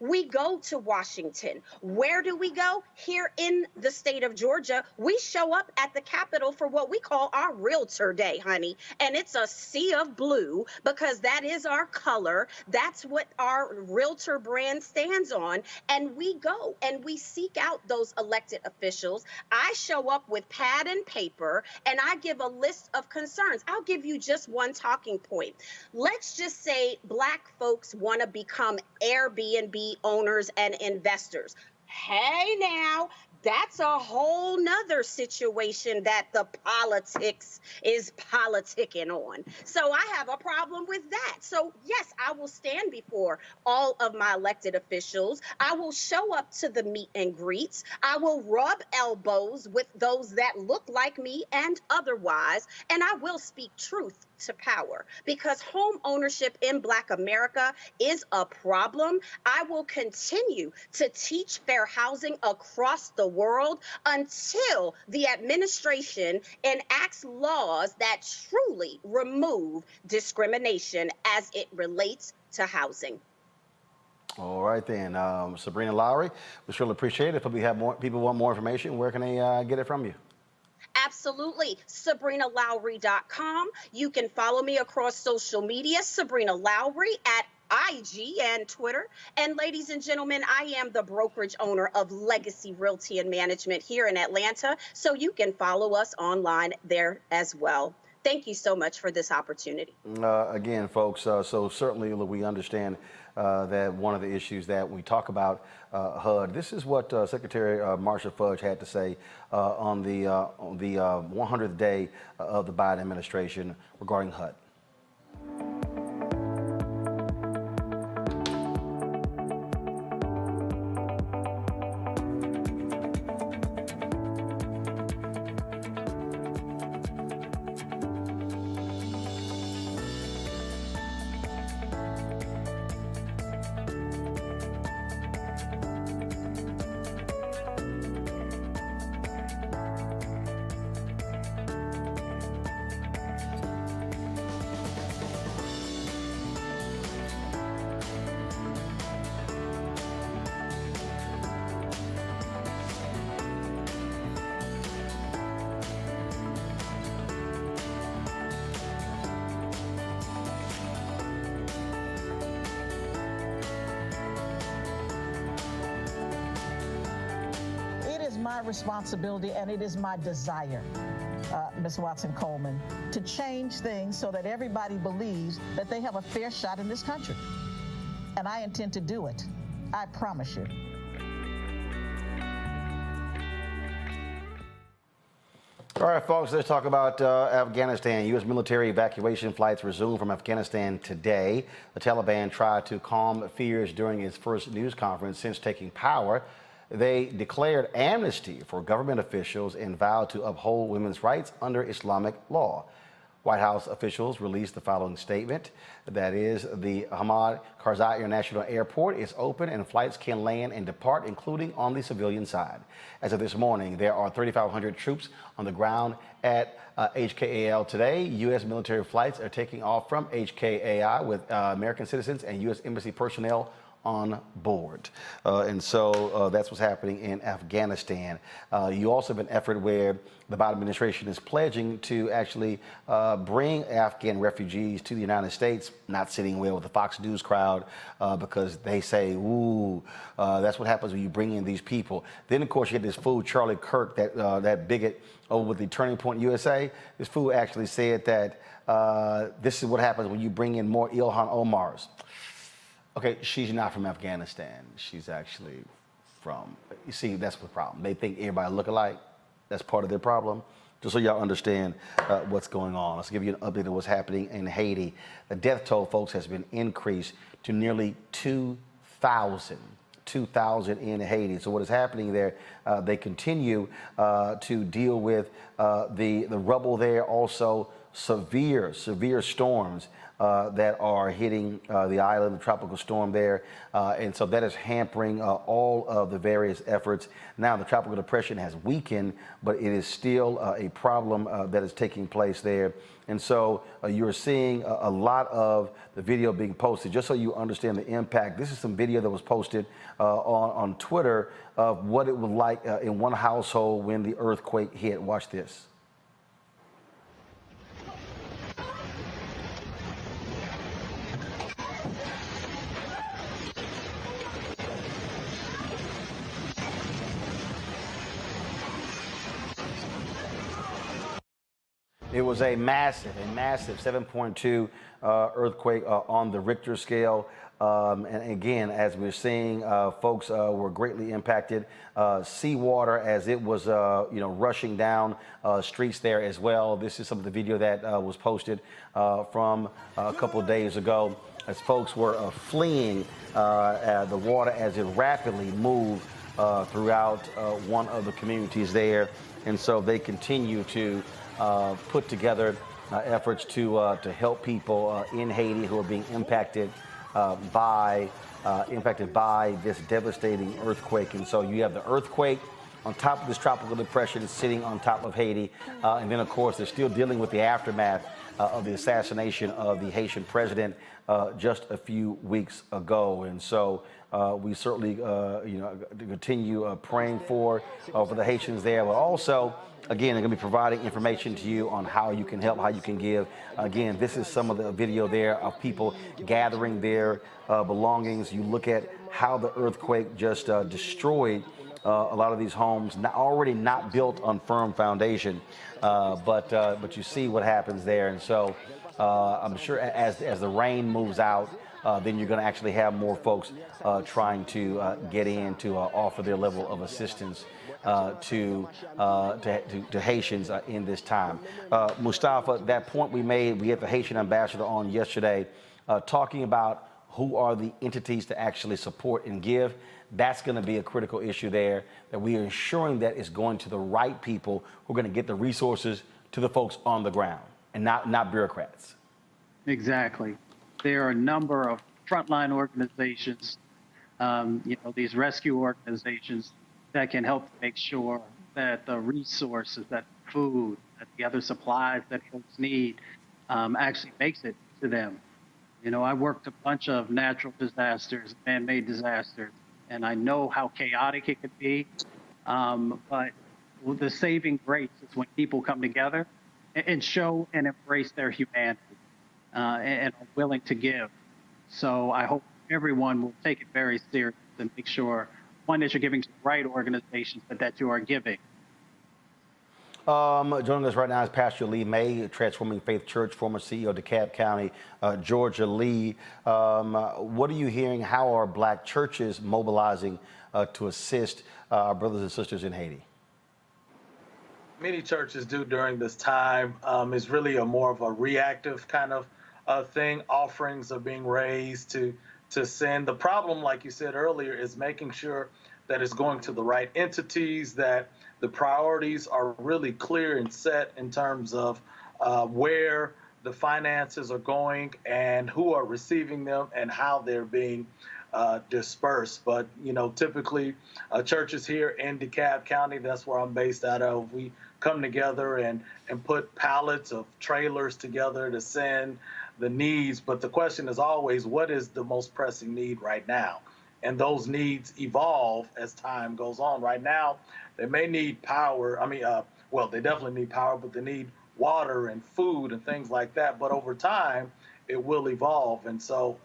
We go to Washington. Where do we go? Here in the state of Georgia, we show up at the Capitol for what we call our Realtor Day, honey. And it's a sea of blue because that is our color. That's what our Realtor brand stands on. And we go and we seek out those elected officials. I show up with pad and paper and I give a list of concerns. I'll give you just one talking point. Let's just say Black folks want to become Airbnb owners and investors. Hey now, that's a whole nother situation that the politics is politicking on. So I have a problem with that. So yes, I will stand before all of my elected officials. I will show up to the meet and greets. I will rub elbows with those that look like me and otherwise. And I will speak truth to power because home ownership in Black America is a problem. I will continue to teach fair housing across the world until the administration enacts laws that truly remove discrimination as it relates to housing. All right then, Sabrina Lowry, we surely appreciate it. If we have more people want more information, where can they get it from you? Absolutely. SabrinaLowry.com. You can follow me across social media, Sabrina Lowry at IG and Twitter. And ladies and gentlemen, I am the brokerage owner of Legacy Realty and Management here in Atlanta. So you can follow us online there as well. Thank you so much for this opportunity. Again, folks, so certainly we understand that one of the issues that we talk about HUD, this is what Secretary Marsha Fudge had to say on the 100th day of the Biden administration regarding HUD. My responsibility and it is my desire, Ms. Watson-Coleman, to change things so that everybody believes that they have a fair shot in this country. And I intend to do it. I promise you. All right, folks, let's talk about Afghanistan. U.S. military evacuation flights resumed from Afghanistan today. The Taliban tried to calm fears during its first news conference since taking power. They declared amnesty for government officials and vowed to uphold women's rights under Islamic law. White House officials released the following statement. That is, the Hamid Karzai International Airport is open and flights can land and depart, including on the civilian side. As of this morning, there are 3,500 troops on the ground at HKAL today. U.S. military flights are taking off from HKAI with American citizens and U.S. Embassy personnel on board. And so that's what's happening in Afghanistan. You also have an effort where the Biden administration is pledging to actually bring Afghan refugees to the United States, not sitting well with the Fox News crowd because they say, ooh, that's what happens when you bring in these people. Then, of course, you get this fool, Charlie Kirk, that bigot over with the Turning Point USA. This fool actually said that this is what happens when you bring in more Ilhan Omars. Okay, she's not from Afghanistan. She's actually from, you see, that's the problem. They think everybody look alike. That's part of their problem. Just so y'all understand what's going on. Let's give you an update of what's happening in Haiti. The death toll, folks, has been increased to nearly 2,000 in Haiti. So what is happening there They continue to deal with the rubble there. Also, severe storms that are hitting the island, the tropical storm there. And so that is hampering all of the various efforts. Now, the tropical depression has weakened, but it is still a problem that is taking place there. And so you're seeing a lot of the video being posted. Just so you understand the impact, this is some video that was posted on Twitter of what it was like in one household when the earthquake hit. Watch this. It was a massive 7.2 earthquake on the Richter scale. And again, as we're seeing, folks were greatly impacted. Seawater as it was, rushing down streets there as well. This is some of the video that was posted from a couple of days ago as folks were fleeing the water as it rapidly moved throughout one of the communities there. And so they continue to put together efforts to help people in Haiti who are being impacted by this devastating earthquake. And so you have the earthquake on top of this tropical depression sitting on top of Haiti, and then of course they're still dealing with the aftermath of the assassination of the Haitian president just a few weeks ago. And so we certainly continue praying for the Haitians there, but also, again, they're going to be providing information to you on how you can help, how you can give. Again, this is some of the video there of people gathering their belongings. You look at how the earthquake just destroyed a lot of these homes, already not built on firm foundation, but you see what happens there. And so I'm sure as the rain moves out, then you're going to actually have more folks trying to get in to offer their level of assistance to Haitians in this time. Mustafa, that point we made, we had the Haitian ambassador on yesterday talking about who are the entities to actually support and give. That's going to be a critical issue there, that we are ensuring that it's going to the right people who are going to get the resources to the folks on the ground and not bureaucrats. Exactly. There are a number of frontline organizations, these rescue organizations that can help make sure that the resources, that food, that the other supplies that folks need actually makes it to them. I worked a bunch of natural disasters, man-made disasters, and I know how chaotic it could be. But the saving grace is when people come together and show and embrace their humanity and are willing to give. So I hope everyone will take it very seriously and make sure, one, that you're giving to the right organizations, but that you are giving. Joining us right now is Pastor Lee May, Transforming Faith Church, former CEO of DeKalb County, Georgia. Lee, what are you hearing? How are black churches mobilizing to assist our brothers and sisters in Haiti? Many churches do during this time. It's really more of a reactive kind of thing. Offerings are being raised to send. The problem, like you said earlier, is making sure that it's going to the right entities, that the priorities are really clear and set in terms of where the finances are going and who are receiving them and how they're being dispersed. But, typically churches here in DeKalb County, that's where I'm based out of, we come together and put pallets of trailers together to send the needs. But the question is always, what is the most pressing need right now? And those needs evolve as time goes on. Right now, they may need power. They definitely need power, but they need water and food and things like that. But over time, it will evolve. And so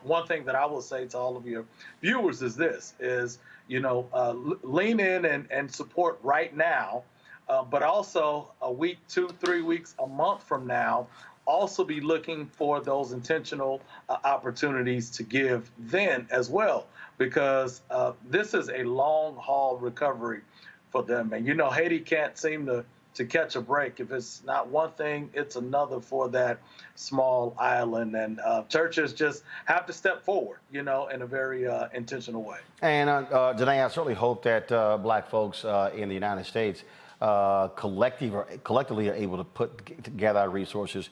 one thing that I will say to all of your viewers is this, lean in and support right now, but also a week, 2, 3 weeks, a month from now, also be looking for those intentional opportunities to give then as well, because this is a long haul recovery for them. And Haiti can't seem to to catch a break. If it's not one thing, it's another for that small island. And churches just have to step forward, in a very intentional way. And Janae, I certainly hope that black folks in the United States collectively are able to put together our resources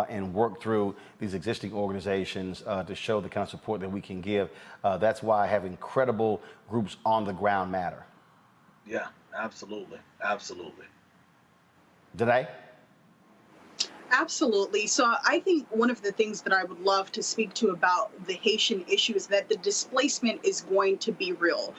and work through these existing organizations to show the kind of support that we can give. That's why having credible groups on the ground matter. Yeah, absolutely. Absolutely. Janae? Absolutely. So I think one of the things that I would love to speak to about the Haitian issue is that the displacement is going to be real.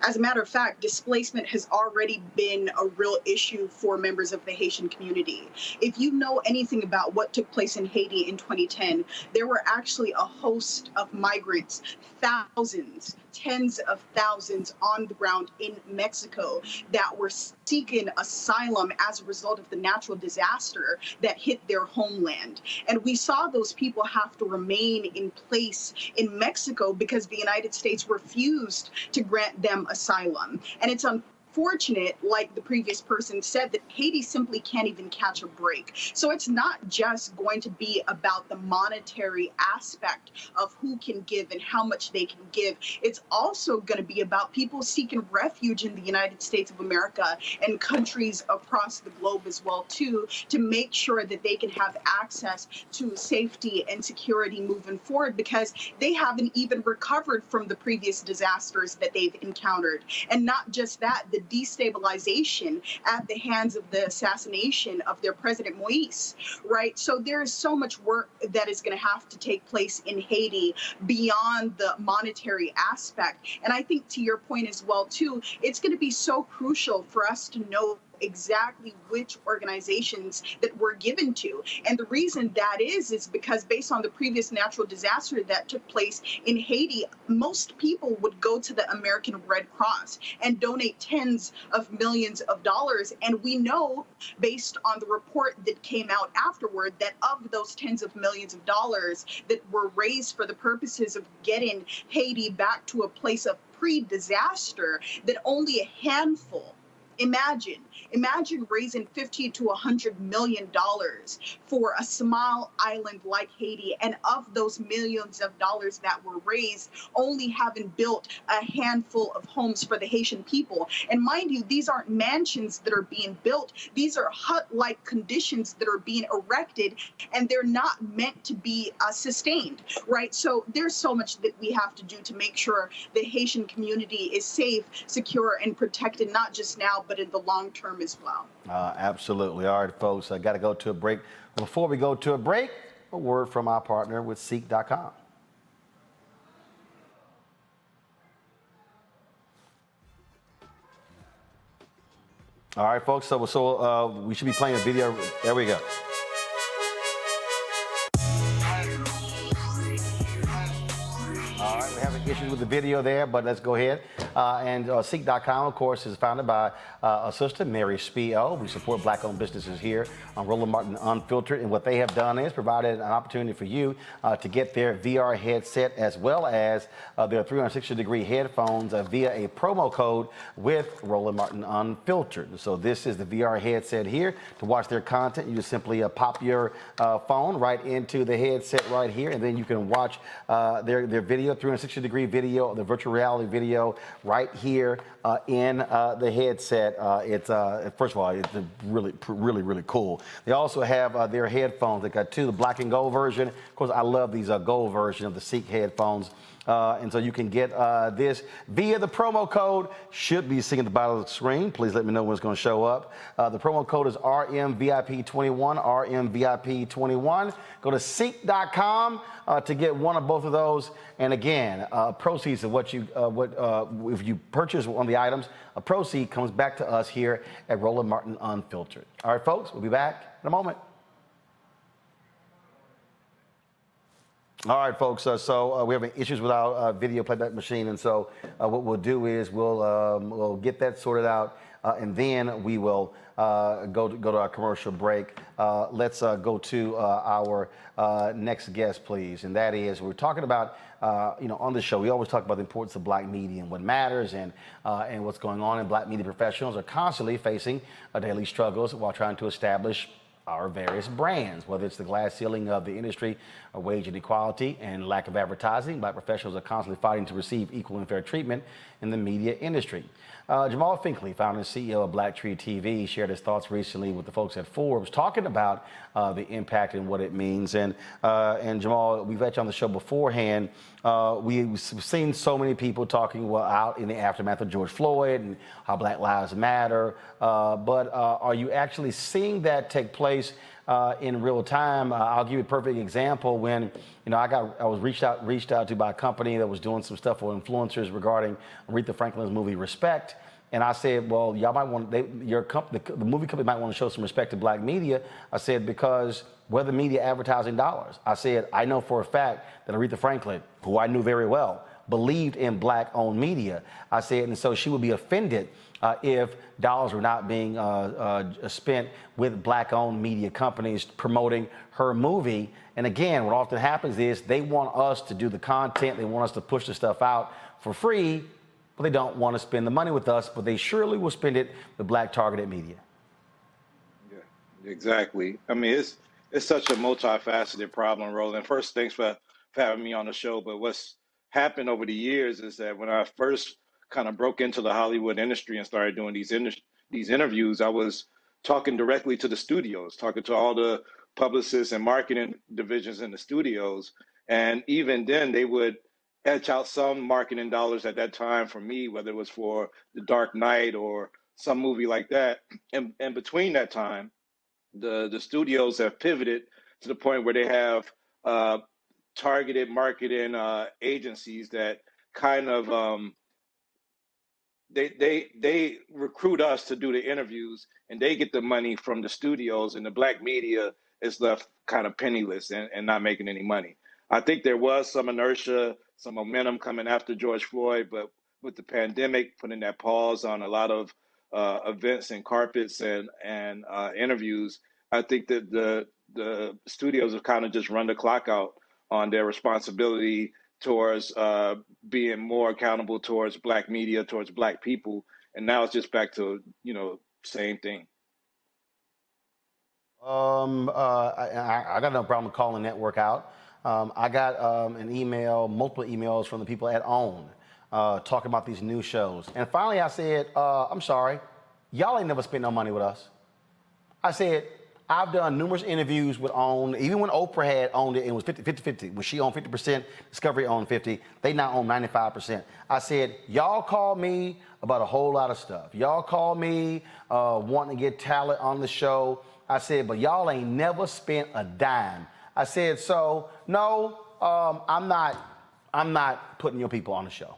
As a matter of fact, displacement has already been a real issue for members of the Haitian community. If you know anything about what took place in Haiti in 2010, there were actually a host of migrants, thousands, tens of thousands on the ground in Mexico that were seeking asylum as a result of the natural disaster that hit their homeland. And we saw those people have to remain in place in Mexico because the United States refused to grant them asylum. And it's unfortunate, like the previous person said, that Haiti simply can't even catch a break. So it's not just going to be about the monetary aspect of who can give and how much they can give. It's also going to be about people seeking refuge in the United States of America and countries across the globe as well, too, to make sure that they can have access to safety and security moving forward, because they haven't even recovered from the previous disasters that they've encountered. And not just that, the destabilization at the hands of the assassination of their president Moise, right? So there is so much work that is going to have to take place in Haiti beyond the monetary aspect. And I think to your point as well, too, it's going to be so crucial for us to know exactly which organizations that we're given to. And the reason that is because based on the previous natural disaster that took place in Haiti, most people would go to the American Red Cross and donate tens of millions of dollars. And we know, based on the report that came out afterward, that of those tens of millions of dollars that were raised for the purposes of getting Haiti back to a place of pre-disaster, that only a handful, Imagine raising $50 to $100 million for a small island like Haiti, and of those millions of dollars that were raised, only having built a handful of homes for the Haitian people. And mind you, these aren't mansions that are being built. These are hut-like conditions that are being erected, and they're not meant to be sustained, right? So there's so much that we have to do to make sure the Haitian community is safe, secure, and protected, not just now, but in the long term as well. Absolutely. All right, folks, I got to go to a break. Before we go to a break, a word from our partner with Seek.com. All right, folks, so we should be playing a video. There we go. All right, we're having issues with the video there, but let's go ahead. And Seek.com, of course, is founded by a sister, Mary Spio. We support black-owned businesses here on Roland Martin Unfiltered. And what they have done is provided an opportunity for you to get their VR headset as well as their 360-degree headphones via a promo code with Roland Martin Unfiltered. So this is the VR headset here. To watch their content, you just simply pop your phone right into the headset right here, and then you can watch their video, 360-degree video, the virtual reality video right here in the headset. It's first of all, it's really cool. They also have their headphones. They got two, the black and gold version. Of course, I love these gold version of the Seek headphones. And so you can get this via the promo code. Should be seen at the bottom of the screen. Please let me know when it's going to show up. The promo code is RMVIP21, RMVIP21. Go to Seek.com to get one of both of those. And again, proceeds of what you, if you purchase one of the items, a proceed comes back to us here at Roland Martin Unfiltered. All right, folks, we'll be back in a moment. All right, folks. So we're having issues with our video playback machine, and so what we'll do is we'll get that sorted out, and then we will go to our commercial break. Let's go to our next guest, please, and that is we're talking about on the show we always talk about the importance of black media and what matters and what's going on. And black media professionals are constantly facing daily struggles while trying to establish our various brands, whether it's the glass ceiling of the industry, or wage inequality and lack of advertising. Black professionals are constantly fighting to receive equal and fair treatment in the media industry. Jamal Finkley, founder and CEO of Black Tree TV, shared his thoughts recently with the folks at Forbes, talking about the impact and what it means. And Jamal, we've had you on the show beforehand. We've seen so many people talking out in the aftermath of George Floyd and how Black Lives Matter. But are you actually seeing that take place in real time? I'll give you a perfect example. When I was reached out to by a company that was doing some stuff for influencers regarding Aretha Franklin's movie Respect, and I said, well, y'all might want the movie company might want to show some respect to black media. I said, because where the media advertising dollars? I said, I know for a fact that Aretha Franklin, who I knew very well, believed in black-owned media. I said, and so she would be offended if dollars were not being spent with black-owned media companies promoting her movie. And again, what often happens is they want us to do the content, they want us to push the stuff out for free, but they don't want to spend the money with us, but they surely will spend it with black targeted media. Yeah, exactly. I mean, it's such a multifaceted problem, Roland. First, thanks for having me on the show. But what's happened over the years is that when I first kind of broke into the Hollywood industry and started doing these interviews, I was talking directly to the studios, talking to all the publicists and marketing divisions in the studios. And even then, they would etch out some marketing dollars at that time for me, whether it was for The Dark Knight or some movie like that. And between that time, the studios have pivoted to the point where they have targeted marketing agencies that kind of they recruit us to do the interviews, and they get the money from the studios, and the black media is left kind of penniless and not making any money. I think there was some inertia, some momentum coming after George Floyd, but with the pandemic putting that pause on a lot of events and carpets and interviews, I think that the studios have kind of just run the clock out on their responsibility towards being more accountable towards black media, towards black people. And now it's just back to, same thing. I got no problem calling network out. I got multiple emails from the people at OWN talking about these new shows. And finally I said, I'm sorry, y'all ain't never spent no money with us. I said, I've done numerous interviews with OWN, even when Oprah had owned it, it was 50-50. When she owned 50%, Discovery owned 50. They now own 95%. I said, y'all call me about a whole lot of stuff. Y'all call me wanting to get talent on the show. I said, but y'all ain't never spent a dime. I said, so no, I'm not putting your people on the show.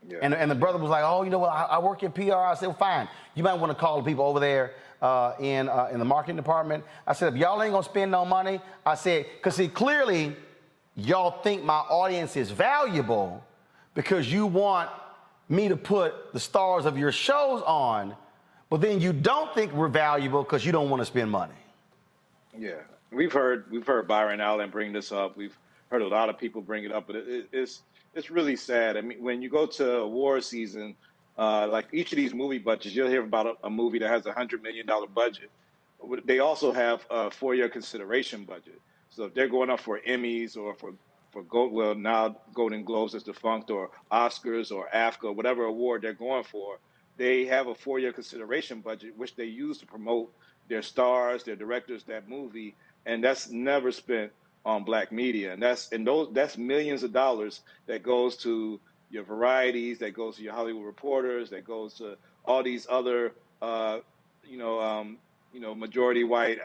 Yeah. And the brother was like, oh, you know what? I work in PR. I said, well, fine. You might want to call the people over there in the marketing department. I said, if y'all ain't gonna spend no money, I said, because see, clearly y'all think my audience is valuable because you want me to put the stars of your shows on, but then you don't think we're valuable because you don't want to spend money. Yeah, we've heard Byron Allen bring this up. We've heard a lot of people bring it up, but it's really sad. I mean, when you go to award season, like each of these movie budgets, you'll hear about a movie that has a $100 million budget. They also have a 4-year consideration budget. So if they're going up for Emmys or for now Golden Globes is defunct, or Oscars or AFCA, whatever award they're going for, they have a 4-year consideration budget, which they use to promote their stars, their directors, that movie, and that's never spent on black media. And that's millions of dollars that goes to your varieties, that goes to your Hollywood Reporters, that goes to all these other, majority white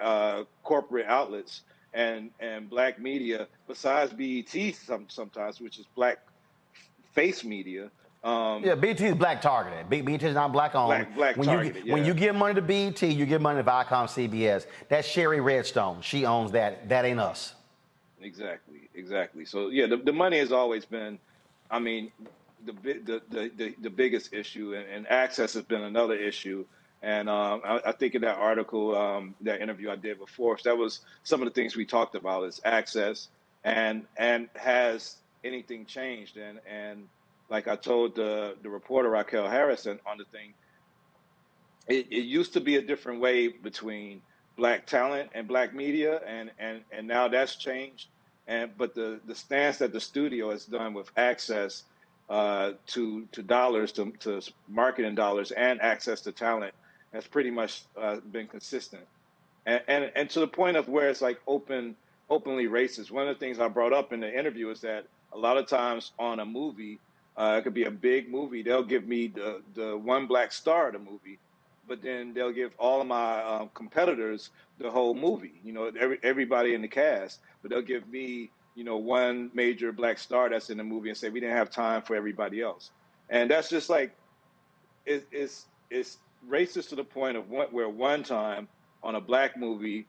corporate outlets and black media, besides BET sometimes, which is black face media. BET is black targeted. BET is not black owned. Black targeted. When you give money to BET, you give money to Viacom, CBS. That's Sherry Redstone. She owns that. That ain't us. Exactly. So yeah, the money has always been, I mean, the biggest issue, and access has been another issue. And I think in that article, that interview I did before, so that was some of the things we talked about is access, and has anything changed? And like I told the reporter Raquel Harrison on the thing, it used to be a different way between black talent and black media, and now that's changed. But the stance that the studio has done with access to dollars, to marketing dollars, and access to talent has pretty much been consistent. And to the point of where it's like openly racist. One of the things I brought up in the interview is that a lot of times on a movie, it could be a big movie, they'll give me the one black star of the movie, but then they'll give all of my competitors the whole movie, everybody in the cast, but they'll give me, one major black star that's in the movie and say, we didn't have time for everybody else. And that's just like, it's racist to the point of where one time on a black movie,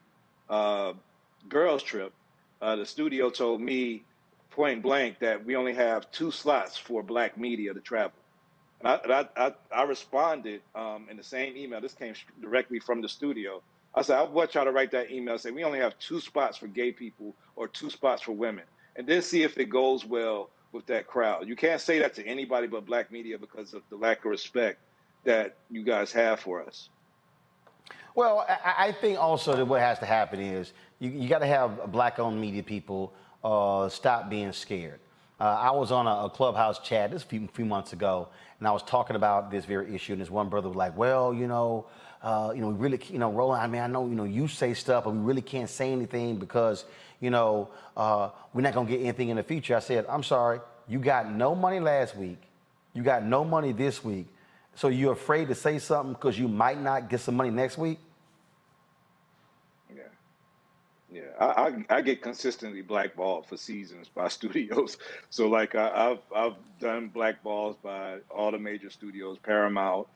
Girls Trip, the studio told me point blank that we only have 2 slots for black media to travel. And I responded in the same email. This came directly from the studio. I said, I want y'all to write that email, say we only have 2 spots for gay people or 2 spots for women, and then see if it goes well with that crowd. You can't say that to anybody but black media because of the lack of respect that you guys have for us. Well, I think also that what has to happen is you got to have black-owned media people stop being scared. I was on a Clubhouse chat this few months ago, and I was talking about this very issue, and this one brother was like, well, we really, Roland, I mean, I know, you say stuff, but we really can't say anything because, we're not going to get anything in the future. I said, I'm sorry, you got no money last week. You got no money this week. So you're afraid to say something because you might not get some money next week? Yeah, I get consistently blackballed for seasons by studios. So like I've done blackballs by all the major studios, Paramount,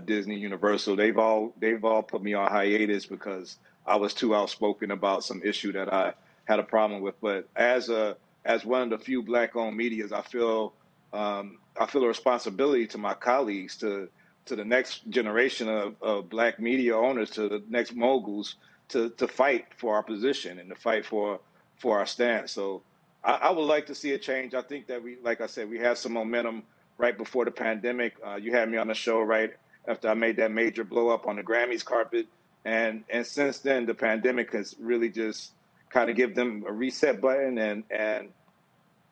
Disney, Universal. They've all put me on hiatus because I was too outspoken about some issue that I had a problem with. But as one of the few black-owned medias, I feel a responsibility to my colleagues, to the next generation of black media owners, to the next moguls, to fight for our position and to fight for our stance. So I would like to see a change. I think that like I said, we had some momentum right before the pandemic. You had me on the show right after I made that major blow up on the Grammys carpet. And since then, the pandemic has really just kind of give them a reset button. And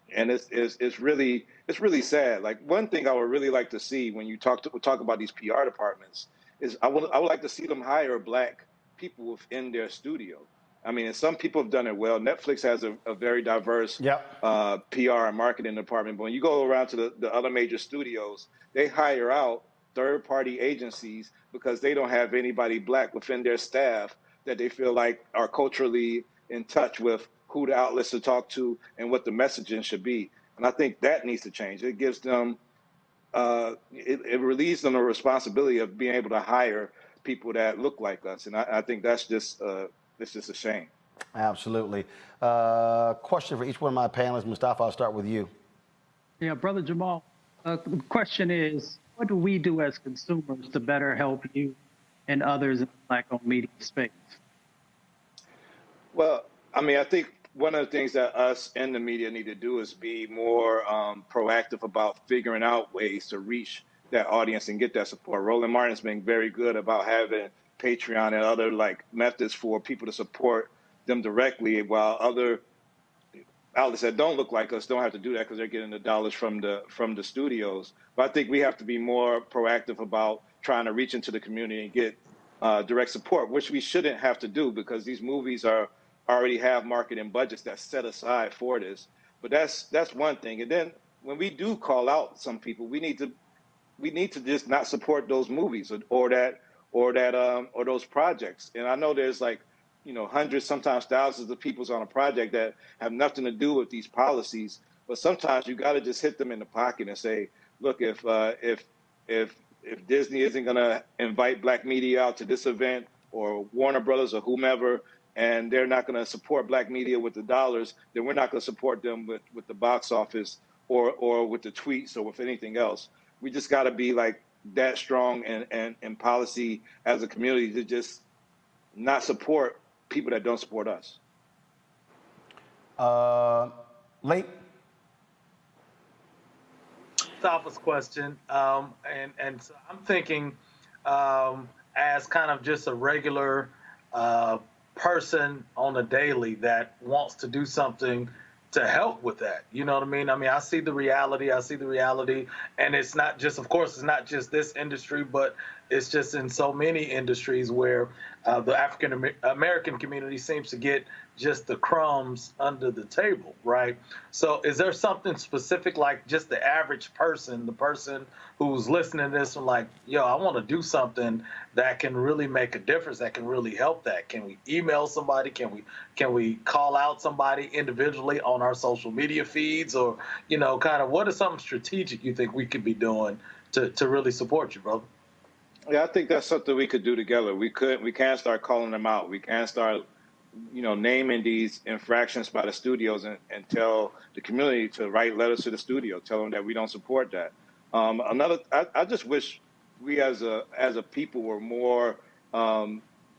it's really sad. Like one thing I would really like to see when you talk about these PR departments is I would like to see them hire black people within their studio. I mean, and some people have done it well. Netflix has a very diverse PR and marketing department. But when you go around to the other major studios, they hire out third-party agencies because they don't have anybody black within their staff that they feel like are culturally in touch with who the outlets to talk to and what the messaging should be. And I think that needs to change. It gives them, it relieves them the responsibility of being able to hire people that look like us. And I think that's just a shame. Absolutely. Question for each one of my panelists. Mustafa, I'll start with you. Yeah, Brother Jamal, the question is, what do we do as consumers to better help you and others in the black-owned media space? Well, I mean, I think one of the things that us in the media need to do is be more proactive about figuring out ways to reach that audience and get that support. Roland Martin's been very good about having Patreon and other methods for people to support them directly, while other outlets that don't look like us don't have to do that because they're getting the dollars from the studios. But I think we have to be more proactive about trying to reach into the community and get direct support, which we shouldn't have to do because these movies already have marketing budgets that's set aside for this. But that's one thing. And then when we do call out some people, we need to just not support those movies or those projects. And I know there's hundreds, sometimes thousands of people on a project that have nothing to do with these policies. But sometimes you got to just hit them in the pocket and say, look, if Disney isn't going to invite black media out to this event, or Warner Brothers or whomever, and they're not going to support black media with the dollars, then we're not going to support them with the box office or with the tweets or with anything else. We just got to be like that strong and policy as a community to just not support people that don't support us. Late. Toughest question, and so I'm thinking as kind of just a regular person on a daily that wants to do something to help with that. You know what I mean? I mean, I see the reality, and it's not just, of course, it's not just this industry, but it's just in so many industries where the African American community seems to get just the crumbs under the table, right? So is there something specific, like just the average person, the person who's listening to this and like, yo, I want to do something that can really make a difference, that can really help that? Can we email somebody? Can we call out somebody individually on our social media feeds? Or, you know, kind of what is something strategic you think we could be doing to really support you, brother? Yeah, I think that's something we could do together. We can start calling them out. We can start, you know, naming these infractions by the studios and tell the community to write letters to the studio, tell them that we don't support that. I just wish we as a people were more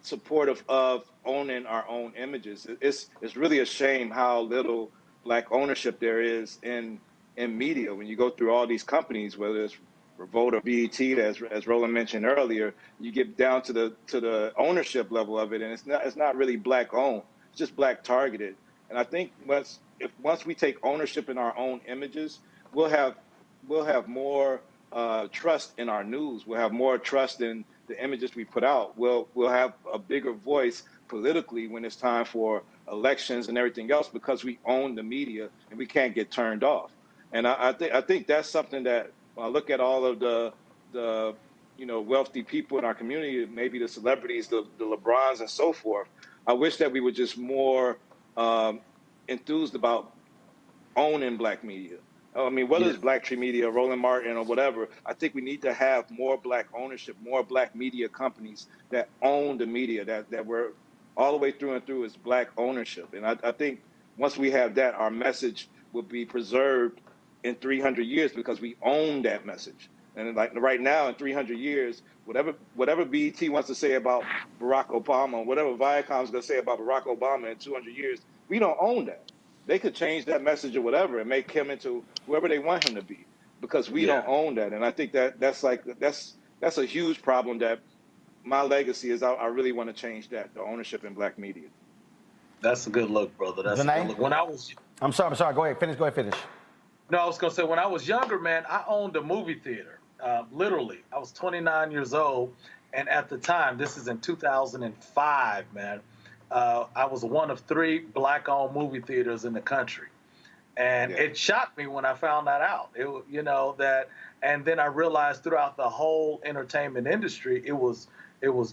supportive of owning our own images. It's really a shame how little black ownership there is in media. When you go through all these companies, whether it's Revolt or BET, as Roland mentioned earlier, you get down to the ownership level of it, and it's not really black owned. It's just black targeted. And I think once we take ownership in our own images, we'll have more trust in our news. We'll have more trust in the images we put out. We'll have a bigger voice politically when it's time for elections and everything else, because we own the media and we can't get turned off. And I think that's something that, when I look at all of the you know, wealthy people in our community, maybe the celebrities, the LeBrons and so forth, I wish that we were just more enthused about owning black media. I mean, whether it's Black Tree Media, Roland Martin, or whatever, I think we need to have more black ownership, more black media companies that own the media, that we're all the way through and through is black ownership. And I think once we have that, our message will be preserved in 300 years because we own that message. And like right now, in 300 years, whatever BET wants to say about Barack Obama, whatever Viacom's going to say about Barack Obama in 200 years, we don't own that. They could change that message or whatever and make him into whoever they want him to be, because we don't own that. And I think that's a huge problem. That my legacy is I really want to change that, the ownership in black media. That's a good look, brother. That's a good look. When I was, I'm sorry. Go ahead, finish. No, I was going to say, when I was younger, man, I owned a movie theater. Literally, I was 29 years old. And at the time, this is in 2005, man, I was one of 3 black-owned movie theaters in the country. And it shocked me when I found that out. And then I realized throughout the whole entertainment industry, it was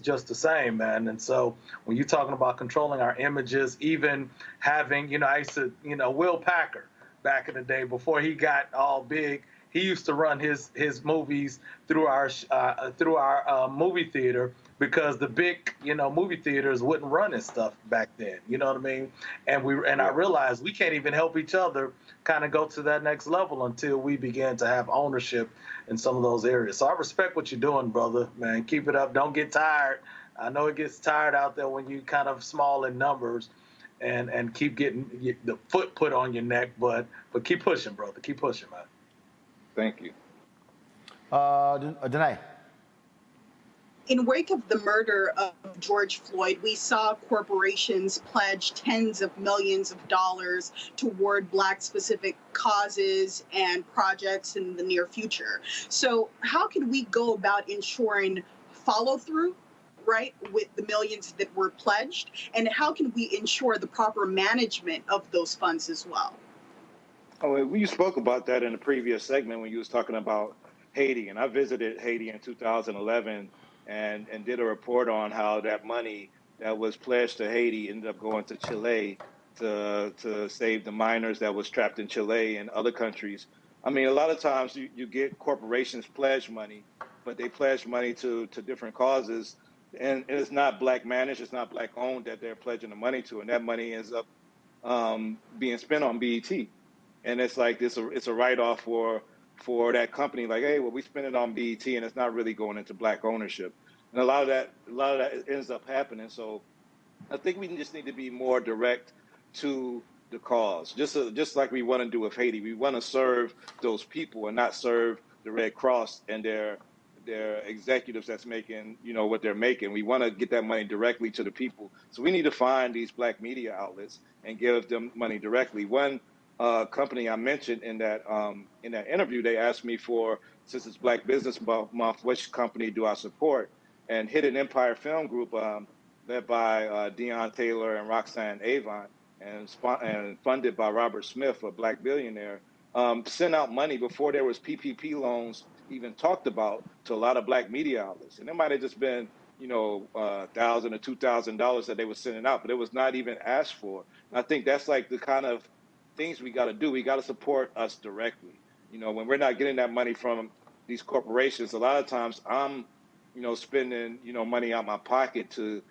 just the same, man. And so when you're talking about controlling our images, even having, I used to, Will Packer, back in the day, before he got all big, he used to run his movies through our movie theater, because the big movie theaters wouldn't run his stuff back then. You know what I mean? And I realized we can't even help each other kind of go to that next level until we begin to have ownership in some of those areas. So I respect what you're doing, brother. Man, keep it up. Don't get tired. I know it gets tired out there when you kind of small in numbers. And keep getting the foot put on your neck, but keep pushing, brother. Keep pushing, man. Thank you. Danae. In wake of the murder of George Floyd, we saw corporations pledge tens of millions of dollars toward Black-specific causes and projects in the near future. So how can we go about ensuring follow-through, right, with the millions that were pledged? And how can we ensure the proper management of those funds as well? Oh, you spoke about that in the previous segment when you was talking about Haiti. And I visited Haiti in 2011 and did a report on how that money that was pledged to Haiti ended up going to Chile to save the miners that was trapped in Chile and other countries. I mean, a lot of times you get corporations pledge money, but they pledge money to different causes and it's not black managed, it's not black owned that they're pledging the money to, and that money ends up being spent on BET, and it's like it's a write off for that company. Like, hey, well, we spend it on BET, and it's not really going into black ownership, and a lot of that ends up happening. So I think we just need to be more direct to the cause, just like we want to do with Haiti. We want to serve those people and not serve the Red Cross and their executives that's making, what they're making. We want to get that money directly to the people. So we need to find these black media outlets and give them money directly. One company I mentioned in that interview, they asked me for, since it's Black Business Month, which company do I support? And Hidden Empire Film Group, led by Deion Taylor and Roxanne Avon, and funded by Robert Smith, a black billionaire, sent out money before there was PPP loans even talked about to a lot of black media outlets. And it might have just been, $1,000 or $2,000 that they were sending out, but it was not even asked for. And I think that's like the kind of things we got to do. We got to support us directly. When we're not getting that money from these corporations, a lot of times I'm, spending, money out my pocket to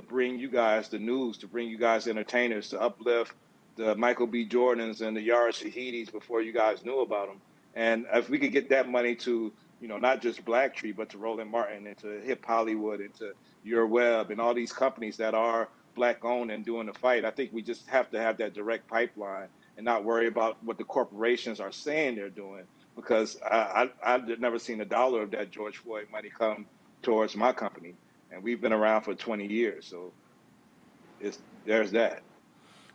bring you guys the news, to bring you guys entertainers, to uplift the Michael B. Jordans and the Yara Shahidis before you guys knew about them. And if we could get that money to, not just Blacktree, but to Roland Martin and to Hip Hollywood and to Your Web and all these companies that are black owned and doing the fight, I think we just have to have that direct pipeline and not worry about what the corporations are saying they're doing, because I've never seen a dollar of that George Floyd money come towards my company. And we've been around for 20 years. So there's that.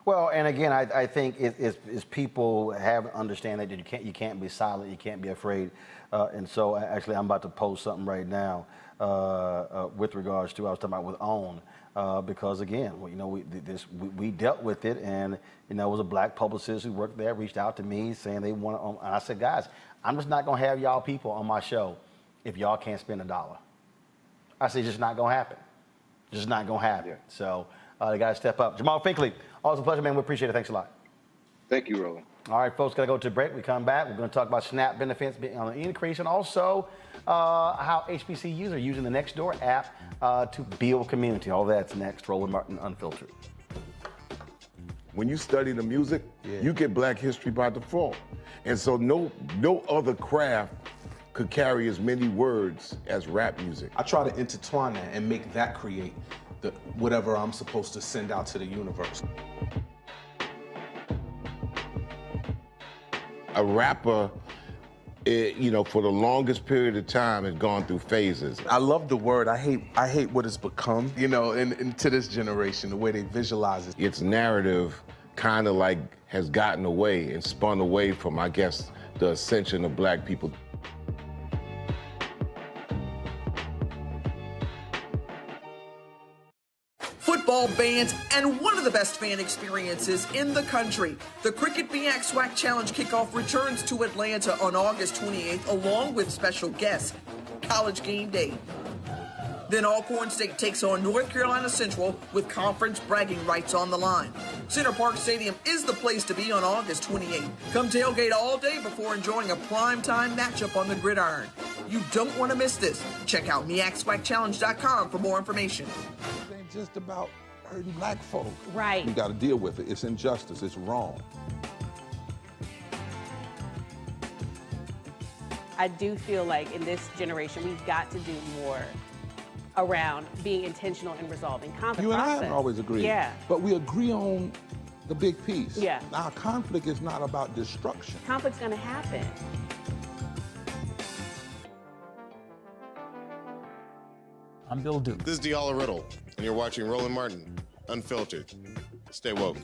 Well, and again, I think it's people understand that you can't be silent, you can't be afraid, and so actually I'm about to post something right now with regards to I was talking about with OWN, because again, we dealt with it, and it was a black publicist who worked there reached out to me saying they want to, and I said, guys, I'm just not gonna have y'all people on my show if y'all can't spend $1. I said, just not gonna happen, just not gonna happen. Yeah. So. They got to step up. Jamal Finkley, always a pleasure, man. We appreciate it. Thanks a lot. Thank you, Roland. All right, folks, got to go to a break. We come back. We're going to talk about SNAP benefits being on the increase, and also how HBCUs are using the Nextdoor app to build community. All that's next. Roland Martin Unfiltered. When you study the music, you get Black history by default. And so no other craft could carry as many words as rap music. I try to intertwine that and make that create whatever I'm supposed to send out to the universe. A rapper, for the longest period of time has gone through phases. I love the word. I hate what it's become, and to this generation, the way they visualize it. Its narrative kind of like has gotten away and spun away from, I guess, the ascension of Black people. Football bands, and one of the best fan experiences in the country. The Cricket BX SWAC Challenge kickoff returns to Atlanta on August 28th, along with special guest, College Game Day. Then Alcorn State takes on North Carolina Central with conference bragging rights on the line. Center Park Stadium is the place to be on August 28th. Come tailgate all day before enjoying a primetime matchup on the gridiron. You don't want to miss this. Check out MEACSWACChallenge.com for more information. It ain't just about hurting Black folk. Right. We got to deal with it. It's injustice. It's wrong. I do feel like in this generation, we've got to do more around being intentional in resolving conflict. You and I haven't always agreed. Yeah. But we agree on the big piece. Yeah. Now, conflict is not about destruction. Conflict's going to happen. I'm Bill Duke. This is Diala Riddle, and you're watching Roland Martin Unfiltered. Stay woke.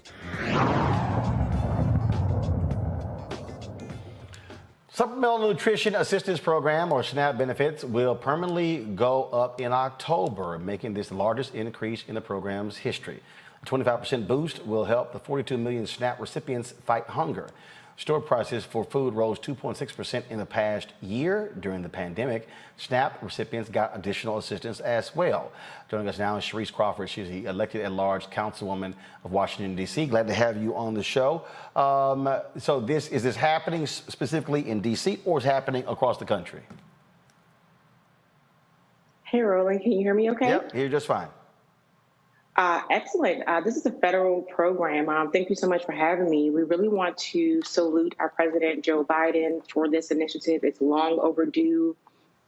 Supplemental Nutrition Assistance Program, or SNAP benefits, will permanently go up in October, making this the largest increase in the program's history. A 25% boost will help the 42 million SNAP recipients fight hunger. Store prices for food rose 2.6% in the past year during the pandemic. SNAP recipients got additional assistance as well. Joining us now is Sharice Crawford. She's the elected at large councilwoman of Washington, D.C. Glad to have you on the show. So is this happening specifically in D.C. or is it happening across the country? Hey, Roland, can you hear me okay? Yep, you're just fine. Excellent. This is a federal program. Thank you so much for having me. We really want to salute our President Joe Biden for this initiative. It's long overdue.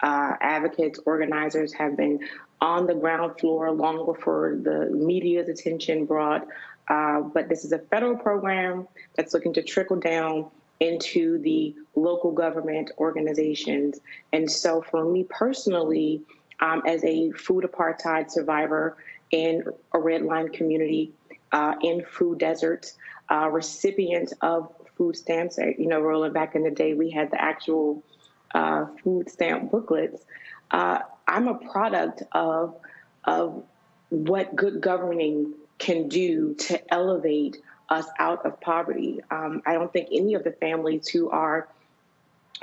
Advocates, organizers have been on the ground floor long before the media's attention brought. But this is a federal program that's looking to trickle down into the local government organizations. And so for me personally, as a food apartheid survivor in a red line community, in food deserts, recipient of food stamps, Roland, back in the day, we had the actual food stamp booklets. I'm a product of what good governing can do to elevate us out of poverty. I don't think any of the families who are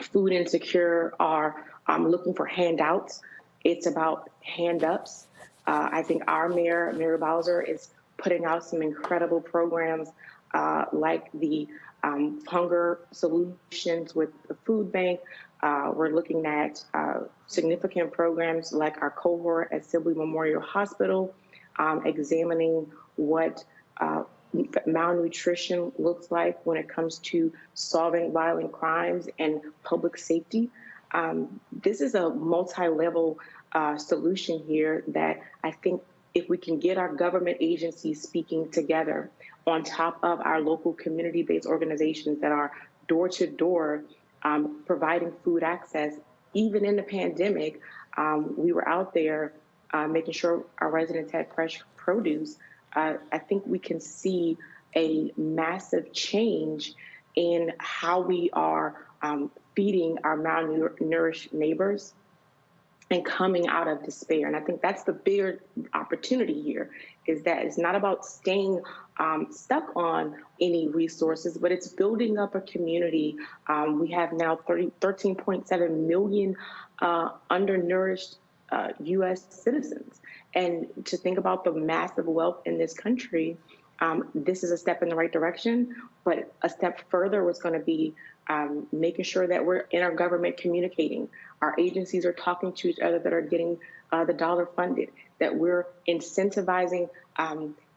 food insecure are looking for handouts. It's about hand-ups. I think our mayor, Mary Bowser, is putting out some incredible programs like the hunger solutions with the food bank. We're looking at significant programs like our cohort at Sibley Memorial Hospital, examining what malnutrition looks like when it comes to solving violent crimes and public safety. This is a multi-level solution here that I think if we can get our government agencies speaking together on top of our local community-based organizations that are door-to-door providing food access, even in the pandemic, we were out there making sure our residents had fresh produce. I think we can see a massive change in how we are feeding our malnourished neighbors and coming out of despair. And I think that's the bigger opportunity here, is that it's not about staying stuck on any resources, but it's building up a community. We have now 13.7 million undernourished U.S. citizens. And to think about the massive wealth in this country, this is a step in the right direction, but a step further was going to be making sure that we're in our government communicating. Our agencies are talking to each other that are getting the dollar funded, that we're incentivizing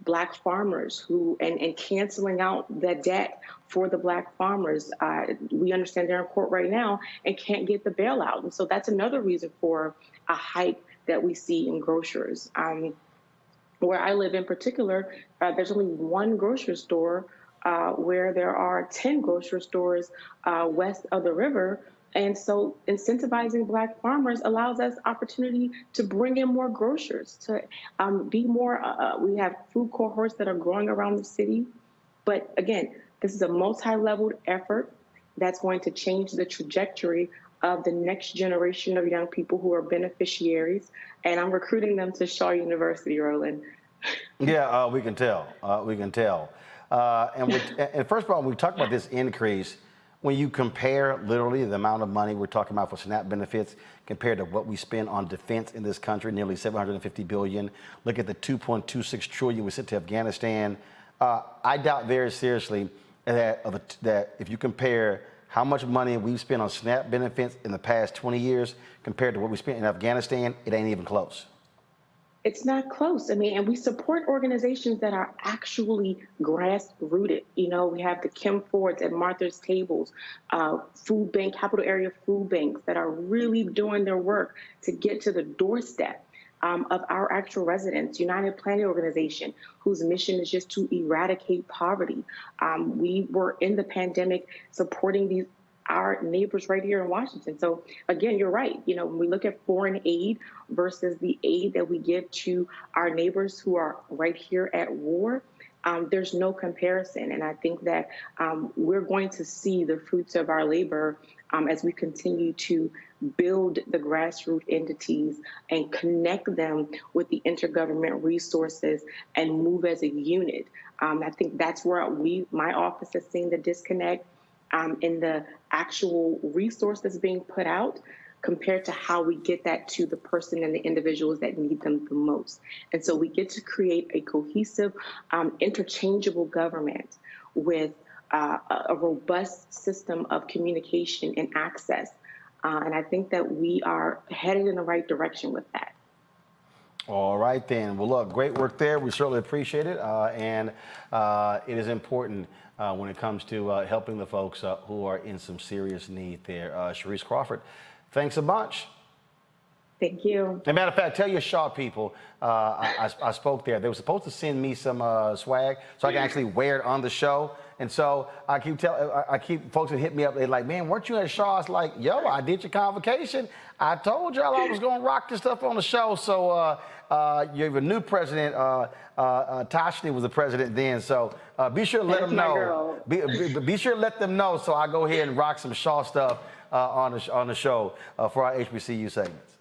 Black farmers and canceling out the debt for the Black farmers. We understand they're in court right now and can't get the bailout. And so that's another reason for a hike that we see in grocers. Where I live in particular, there's only one grocery store where there are 10 grocery stores west of the river. And so incentivizing Black farmers allows us opportunity to bring in more grocers, to be more, we have food cohorts that are growing around the city. But again, this is a multi-leveled effort that's going to change the trajectory of the next generation of young people who are beneficiaries. And I'm recruiting them to Shaw University, Roland. Yeah, we can tell. We can tell. And first of all, we talked about this increase. When you compare literally the amount of money we're talking about for SNAP benefits compared to what we spend on defense in this country, nearly $750 billion. Look at the $2.26 trillion we sent to Afghanistan. I doubt very seriously that if you compare how much money we've spent on SNAP benefits in the past 20 years compared to what we spent in Afghanistan, it ain't even close. It's not close. I mean, and we support organizations that are actually grassrooted. You know, we have the Kim Fords at Martha's Tables, food bank, capital area food banks that are really doing their work to get to the doorstep of our actual residents. United Planet Organization, whose mission is just to eradicate poverty. We were in the pandemic supporting our neighbors right here in Washington. So again, you're right. You know, when we look at foreign aid versus the aid that we give to our neighbors who are right here at war, there's no comparison. And I think that we're going to see the fruits of our labor as we continue to build the grassroots entities and connect them with the intergovernment resources and move as a unit. I think that's where my office has seen the disconnect in the actual resource that's being put out compared to how we get that to the person and the individuals that need them the most. And so we get to create a cohesive, interchangeable government with a robust system of communication and access. And I think that we are headed in the right direction with that. All right, then. Well, look, great work there. We certainly appreciate it. And it is important when it comes to helping the folks who are in some serious need there. Sharice Crawford, thanks a bunch. Thank you. As a matter of fact, tell your Shaw people, I spoke there. They were supposed to send me some swag so I can actually wear it on the show. And so I keep folks that hit me up. They're like, man, weren't you at Shaw? I was like, yo, I did your convocation. I told y'all I was going to rock this stuff on the show. So you have a new president. Tashni was the president then. So be sure to let them know. Be sure to let them know so I go ahead and rock some Shaw stuff on the show for our HBCU segments.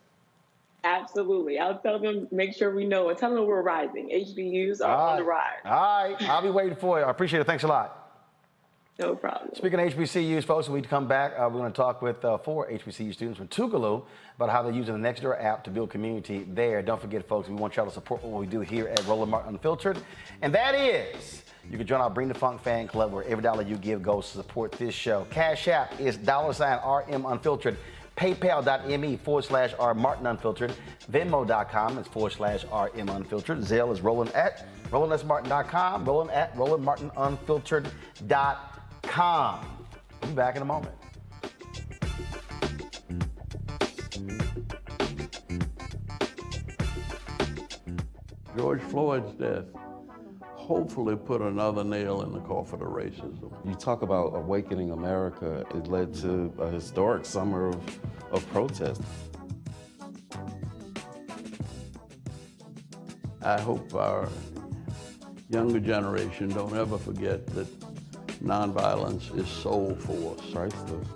Absolutely. I'll tell them, make sure we know, and tell them we're rising. HBUs are on the rise. All right. I'll be waiting for you. I appreciate it. Thanks a lot. No problem. Speaking of HBCUs, folks, when we come back, we're going to talk with 4 HBCU students from Tougaloo about how they're using the Nextdoor app to build community there. Don't forget, folks, we want y'all to support what we do here at Roland Martin Unfiltered. And that is, you can join our Bring the Funk fan club where every dollar you give goes to support this show. Cash App is $RM Unfiltered. PayPal.me/R Martin Unfiltered. Venmo.com is /RM Unfiltered. Zelle is Roland at RolandSMartin.com. Roland at RolandMartinUnfiltered.com. We'll be back in a moment. George Floyd's death hopefully put another nail in the coffin of racism. You talk about awakening America. It led to a historic summer of protest. I hope our younger generation don't ever forget that nonviolence is soul force. Priceless.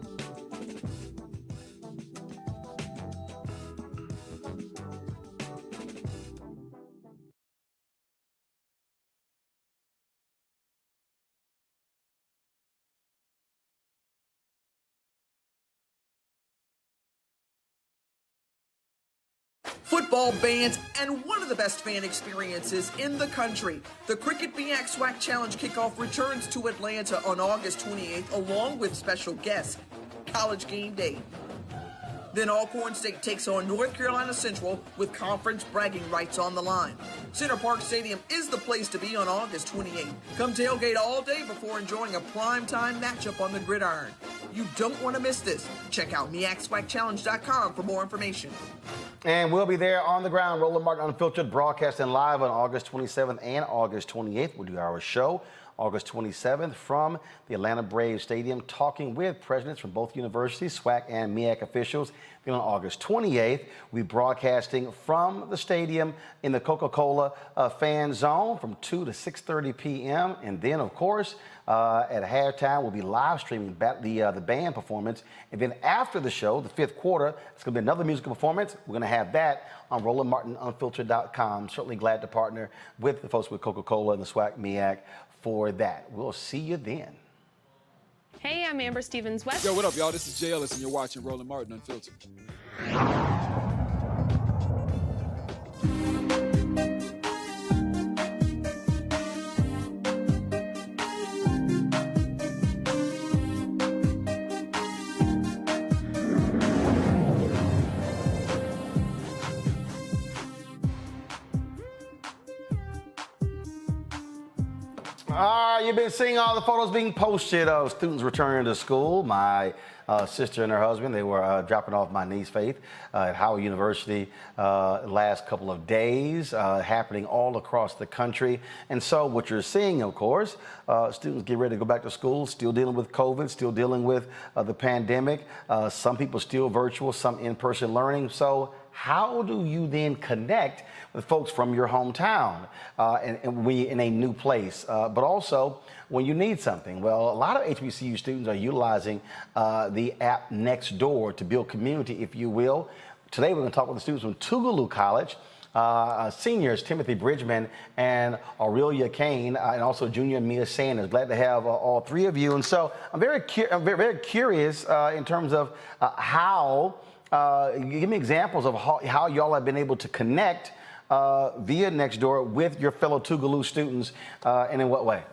Football bands, and one of the best fan experiences in the country. The Cricket BX SWAC Challenge kickoff returns to Atlanta on August 28th, along with special guests, College Game Day. Then Alcorn State takes on North Carolina Central with conference bragging rights on the line. Center Park Stadium is the place to be on August 28th. Come tailgate all day before enjoying a primetime matchup on the gridiron. You don't want to miss this. Check out MEACSWACChallenge.com for more information. And we'll be there on the ground, Roland Martin Unfiltered, broadcasting live on August 27th and August 28th. We'll do our show August 27th from the Atlanta Braves Stadium, talking with presidents from both universities, SWAC and MEAC officials. Then on August 28th, we're broadcasting from the stadium in the Coca-Cola fan zone from 2 to 6:30 p.m. And then, of course, at halftime, we'll be live streaming the band performance. And then after the show, the fifth quarter, it's going to be another musical performance. We're going to have that on RolandMartinUnfiltered.com. Certainly glad to partner with the folks with Coca-Cola and the SWAC MEAC for that. We'll see you then. Hey, I'm Amber Stevens-West. Yo, what up, y'all? This is Jay Ellis, and you're watching Roland Martin Unfiltered. You've been seeing all the photos being posted of students returning to school. My sister and her husband, they were dropping off my niece Faith at Howard University last couple of days, happening all across the country. And so what you're seeing, of course, students get ready to go back to school, still dealing with COVID, still dealing with the pandemic. Some people still virtual, some in-person learning. So how do you then connect with folks from your hometown and when you're in a new place, but also when you need something? Well, a lot of HBCU students are utilizing the app Nextdoor to build community, if you will. Today, we're going to talk with the students from Tougaloo College, seniors Timothy Bridgman and Aurelia Kane, and also junior Mia Sanders. Glad to have all three of you. And so I'm very curious in terms of how, give me examples of how y'all have been able to connect via Nextdoor with your fellow Tougaloo students, and in what way?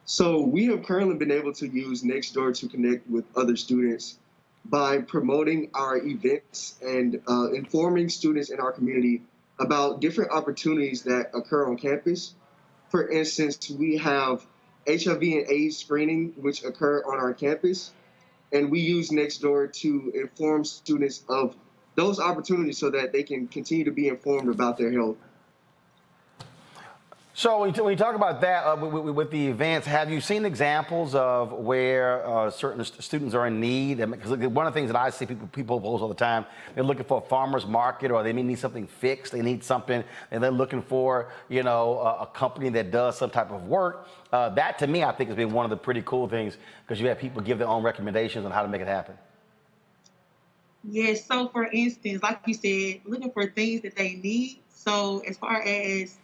So we have currently been able to use Nextdoor to connect with other students by promoting our events and informing students in our community about different opportunities that occur on campus. For instance, we have HIV and AIDS screening, which occur on our campus, and we use Nextdoor to inform students of those opportunities so that they can continue to be informed about their health. So when you talk about that with the events, have you seen examples of where certain students are in need? Because one of the things that I see people post all the time, they're looking for a farmer's market, or they may need something fixed. They need something, and they're looking for a company that does some type of work. That to me, I think, has been one of the pretty cool things, because you have people give their own recommendations on how to make it happen. Yes. So for instance, like you said, looking for things that they need. So as far as,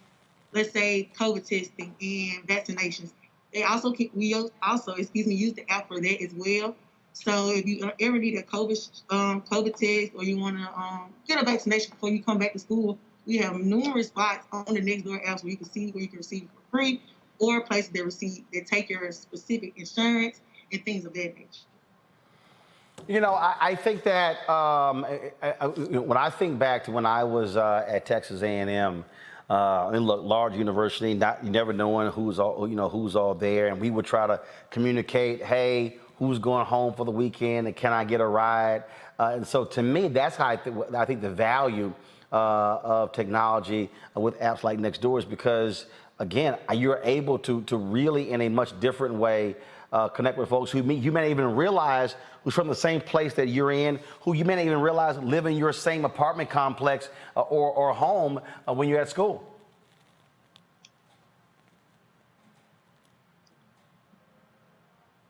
let's say, COVID testing and vaccinations, they also use the app for that as well. So if you ever need a COVID test, or you want to get a vaccination before you come back to school, we have numerous spots on the Nextdoor apps where you can receive it for free, or places that take your specific insurance and things of that nature. I think that when I think back to when I was at Texas A&M, look, large university, you never knowing who's all there, and we would try to communicate, hey, who's going home for the weekend, and can I get a ride? And so to me, that's how I think the value of technology with apps like Nextdoor is, because, again, you're able to really, in a much different way, connect with folks who you may not even realize who's from the same place that you're in, who you may not even realize live in your same apartment complex or home when you're at school.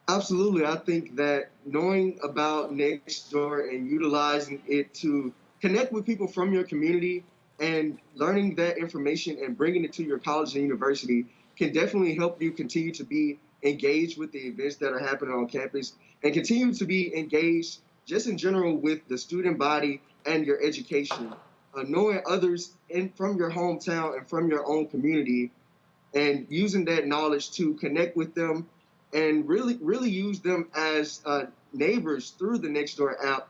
Absolutely. I think that knowing about Nextdoor and utilizing it to connect with people from your community and learning that information and bringing it to your college and university can definitely help you continue to be engaged with the events that are happening on campus, and continue to be engaged just in general with the student body and your education. Knowing others from your hometown and from your own community, and using that knowledge to connect with them and really use them as neighbors through the Nextdoor app,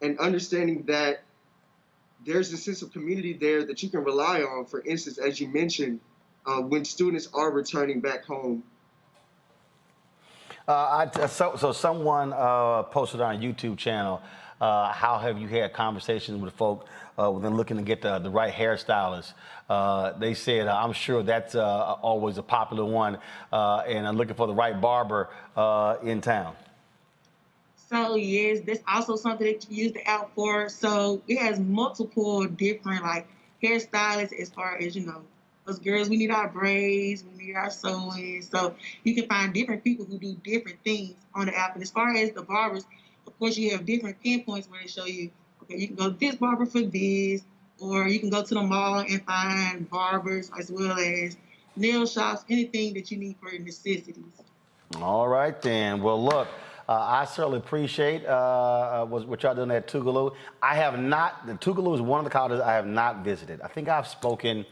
and understanding that there's a sense of community there that you can rely on. For instance, as you mentioned, when students are returning back home. So someone posted on a YouTube channel, how have you had conversations with folk when they're looking to get the right hairstylist? They said, I'm sure that's always a popular one, and I'm looking for the right barber in town. So yes, that's also something that you use the app for. So it has multiple different hairstylists, as far as, us girls, we need our braids, we need our sewing. So you can find different people who do different things on the app. And as far as the barbers, of course, you have different pinpoints where they show you, okay, you can go to this barber for this, or you can go to the mall and find barbers, as well as nail shops, anything that you need for your necessities. All right, then. Well, look, I certainly appreciate what y'all doing at Tougaloo. Tougaloo is one of the colleges I have not visited. I think I've spoken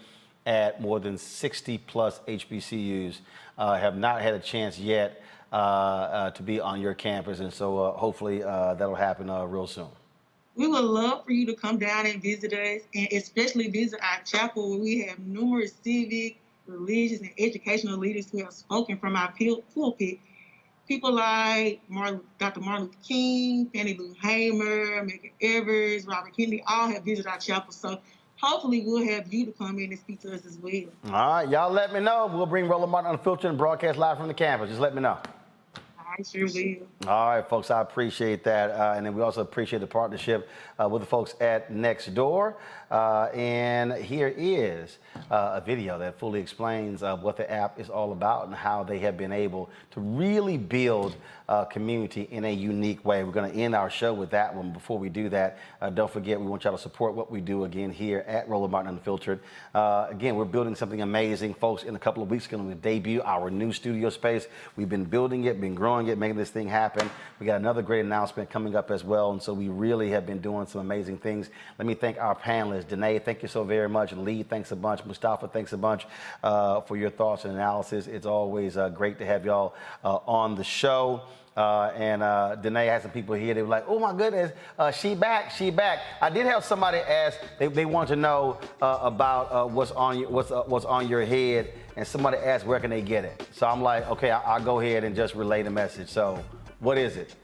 at more than 60 plus HBCUs, have not had a chance yet to be on your campus, and so hopefully that'll happen real soon. We would love for you to come down and visit us, and especially visit our chapel, where we have numerous civic, religious, and educational leaders who have spoken from our pulpit. People like Dr. Martin Luther King, Fannie Lou Hamer, Medgar Evers, Robert Kennedy, all have visited our chapel. So hopefully we'll have you to come in and speak to us as well. All right, y'all let me know. We'll bring Roland Martin Unfiltered and broadcast live from the campus. Just let me know. I sure will. All right, folks, I appreciate that. And then we also appreciate the partnership with the folks at Nextdoor. And here is a video that fully explains what the app is all about and how they have been able to really build community in a unique way. We're going to end our show with that one. Before we do that, don't forget, we want y'all to support what we do again here at Roland Martin Unfiltered. Again, we're building something amazing. Folks, in a couple of weeks, we're going to debut our new studio space. We've been building it, been growing it, making this thing happen. We got another great announcement coming up as well. And so we really have been doing some amazing things. Let me thank our panelists. Danae, thank you so very much. Lee, thanks a bunch. Mustafa, thanks a bunch for your thoughts and analysis. It's always great to have y'all on the show. Danae had some people here. They were like, "Oh my goodness, she back, she back." I did have somebody ask. They want to know about what's on your head, and somebody asked where can they get it. So I'm like, okay, I'll go ahead and just relay the message. So, what is it?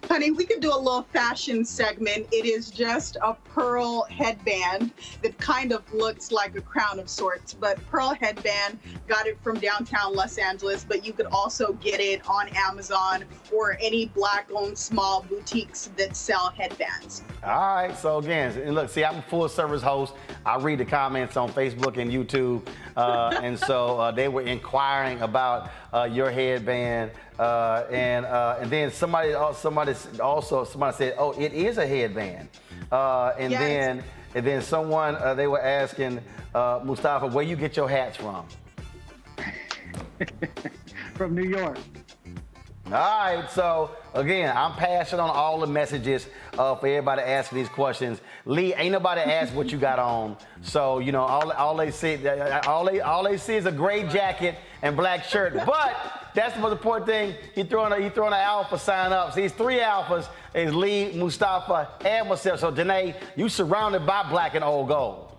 Honey, we could do a little fashion segment. It is just a pearl headband that kind of looks like a crown of sorts, but pearl headband, got it from downtown Los Angeles, but you could also get it on Amazon or any Black-owned small boutiques that sell headbands. All right, so again, and look, see, I'm a full service host. I read the comments on Facebook and YouTube, and so they were inquiring about your headband, and then somebody said, "Oh, it is a headband," and Yes. then someone they were asking Mustafa, where you get your hats from? From New York. All right, so again, I'm passing on all the messages for everybody asking these questions. Lee, ain't nobody asked what you got on, so you know all they see is a gray jacket and black shirt. But that's the most important thing. He throwing an alpha sign up. See, it's 3 alphas. It's Lee, Mustafa, and myself. So Danae, you surrounded by black and old gold.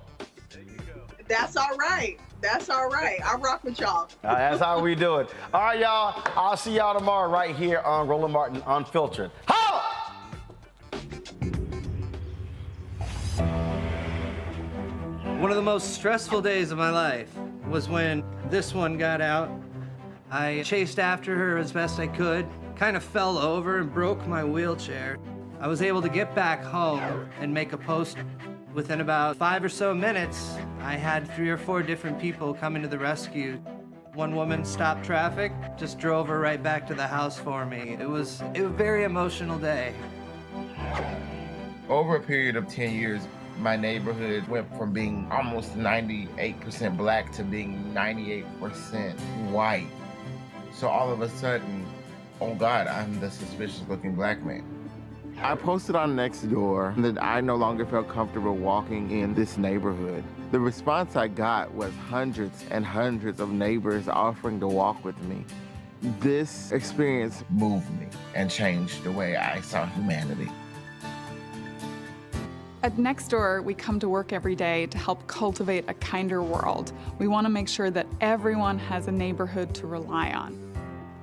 That's all right. That's all right. I rock with y'all. That's how we do it. All right, y'all. I'll see y'all tomorrow right here on Roland Martin Unfiltered. Holla! One of the most stressful days of my life was when this one got out. I chased after her as best I could, kind of fell over and broke my wheelchair. I was able to get back home and make a post. Within about 5 or so minutes, I had 3 or 4 different people coming to the rescue. One woman stopped traffic, just drove her right back to the house for me. It was a very emotional day. Over a period of 10 years, my neighborhood went from being almost 98% black to being 98% white. So all of a sudden, oh God, I'm the suspicious looking black man. I posted on Nextdoor that I no longer felt comfortable walking in this neighborhood. The response I got was hundreds and hundreds of neighbors offering to walk with me. This experience moved me and changed the way I saw humanity. At Nextdoor, we come to work every day to help cultivate a kinder world. We want to make sure that everyone has a neighborhood to rely on.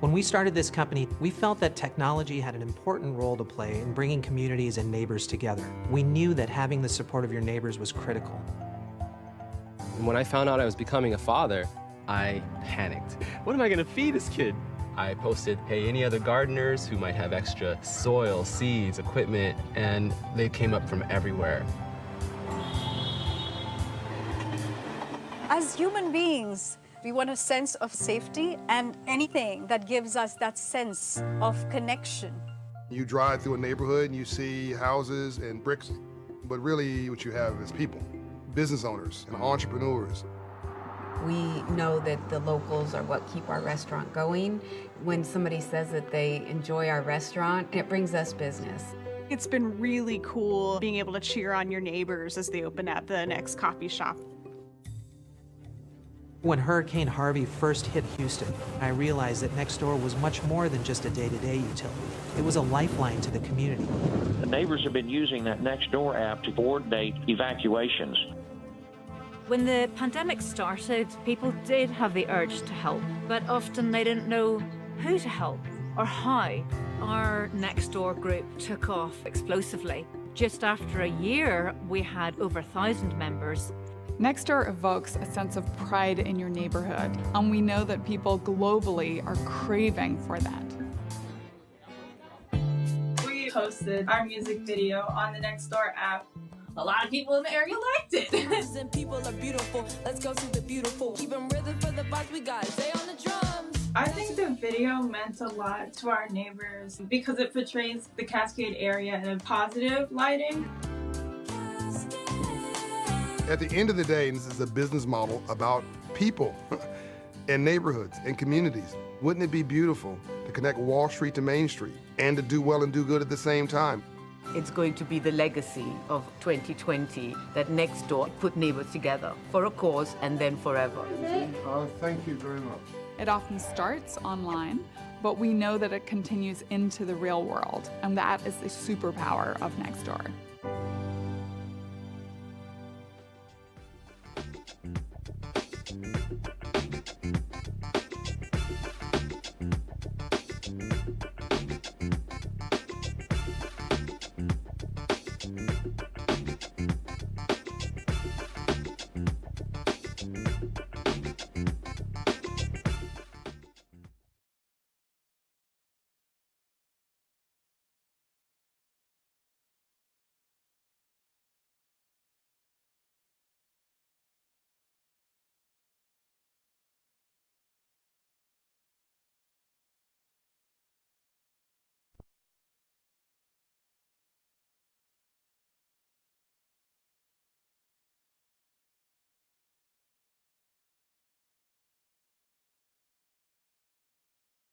When we started this company, we felt that technology had an important role to play in bringing communities and neighbors together. We knew that having the support of your neighbors was critical. And when I found out I was becoming a father, I panicked. What am I going to feed this kid? I posted, hey, any other gardeners who might have extra soil, seeds, equipment, and they came up from everywhere. As human beings, we want a sense of safety and anything that gives us that sense of connection. You drive through a neighborhood and you see houses and bricks, but really what you have is people, business owners and entrepreneurs. We know that the locals are what keep our restaurant going. When somebody says that they enjoy our restaurant, it brings us business. It's been really cool being able to cheer on your neighbors as they open up the next coffee shop. When Hurricane Harvey first hit Houston, I realized that Nextdoor was much more than just a day-to-day utility. It was a lifeline to the community. The neighbors have been using that Nextdoor app to coordinate evacuations. When the pandemic started, people did have the urge to help, but often they didn't know who to help or how. Our Nextdoor group took off explosively. Just after a year, we had over 1,000 members. Nextdoor evokes a sense of pride in your neighborhood, and we know that people globally are craving for that. We posted our music video on the Nextdoor app. A lot of people in the area liked it. People are beautiful. Let's go see the beautiful. Keep them rhythm for the vibes we got. Stay on the drums. I think the video meant a lot to our neighbors because it portrays the Cascade area in a positive lighting. At the end of the day, this is a business model about people and neighborhoods and communities. Wouldn't it be beautiful to connect Wall Street to Main Street and to do well and do good at the same time? It's going to be the legacy of 2020 that Nextdoor put neighbors together for a cause and then forever. Thank you very much. It often starts online, but we know that it continues into the real world, and that is the superpower of Nextdoor.